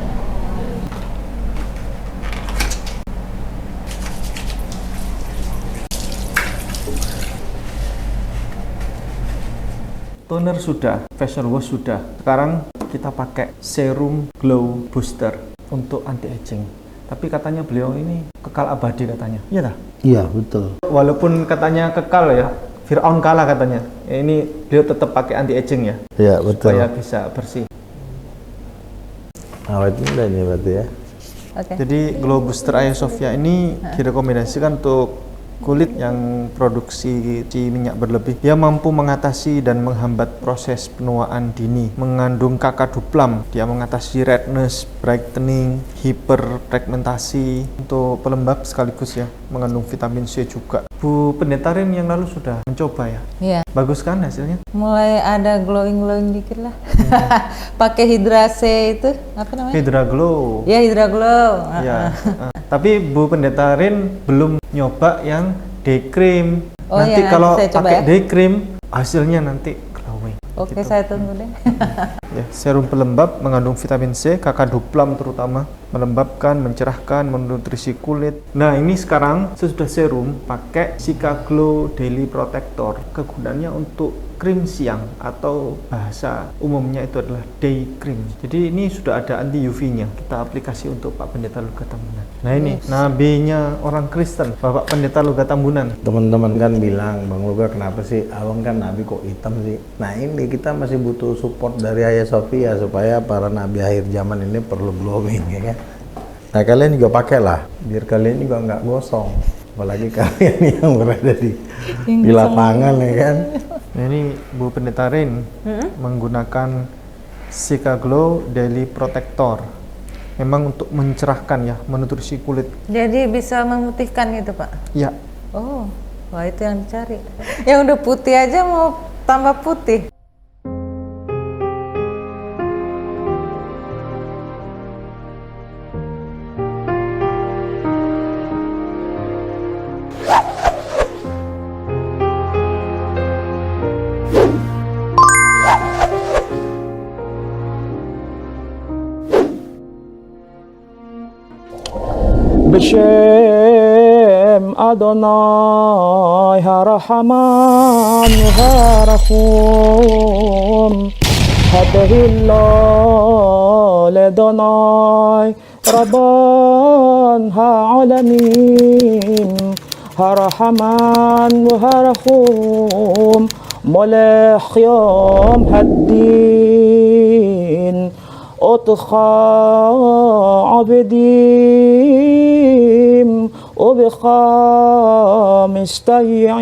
Toner sudah, facial wash sudah. Sekarang kita pakai serum glow booster untuk anti aging. Tapi katanya beliau ini kekal abadi katanya. Iya tak? Iya, betul. Walaupun katanya kekal ya, Fir'aun kalah katanya. Ini beliau tetap pakai anti aging ya. Iya, betul. Supaya bisa bersih. Awet muda ini berarti ya. Oke. Jadi glow booster Ayah Sofia ini direkomendasikan untuk kulit yang produksi minyak berlebih. Dia mampu mengatasi dan menghambat proses penuaan dini. Mengandung kakaduplam, dia mengatasi redness, brightening, hiperpigmentasi, untuk pelembab sekaligus ya. Mengandung vitamin C juga. Bu Pendeta Rin yang lalu sudah mencoba ya. Iya. Bagus kan hasilnya? Mulai ada glowing dikit lah. Pakai Hydra C itu apa namanya? Hydra Glow. Ya, Hydra Glow. Ya. Tapi Bu Pendeta Rin belum nyoba yang day cream. Oh, nanti iya, kalau nanti saya coba pakai ya. day cream hasilnya nanti glowing. Oke, gitu. saya tunggu deh. Ya, serum pelembab mengandung vitamin C, kakaduplam terutama, melembabkan, mencerahkan, menutrisi kulit. Nah, ini sekarang sesudah serum pakai Sika Glow Daily Protector. Kegunaannya untuk krim siang atau bahasa umumnya itu adalah day cream. Jadi ini sudah ada anti UV-nya. Kita aplikasi untuk Pak Pendeta Luga Tambunan. Nah, ini nabinya orang Kristen, Bapak Pendeta Luga Tambunan. Teman-teman kan bilang, Bang Luga kenapa sih abang kan nabi kok hitam sih? Nah ini kita masih butuh support dari Ayah Sofia supaya para nabi akhir zaman ini perlu glowing ya kan? Nah kalian juga pakailah, biar kalian juga nggak gosong. Apalagi kalian yang berada di lapangan ya kan? Nah, ini Bu Pendeta Rin menggunakan Sika Glow Daily Protector. Memang untuk mencerahkan ya, menutrisi kulit. Jadi bisa memutihkan gitu, Pak? Ya. Oh, wah itu yang dicari. Yang udah putih aja mau tambah putih. B'Shem Adonai HaRahaman HaRahum Hadahillah Ledonai Rabban HaAlamin HaRahaman HaRahum Molech Yom Haddin أطخى عبديم وبخا مستيعين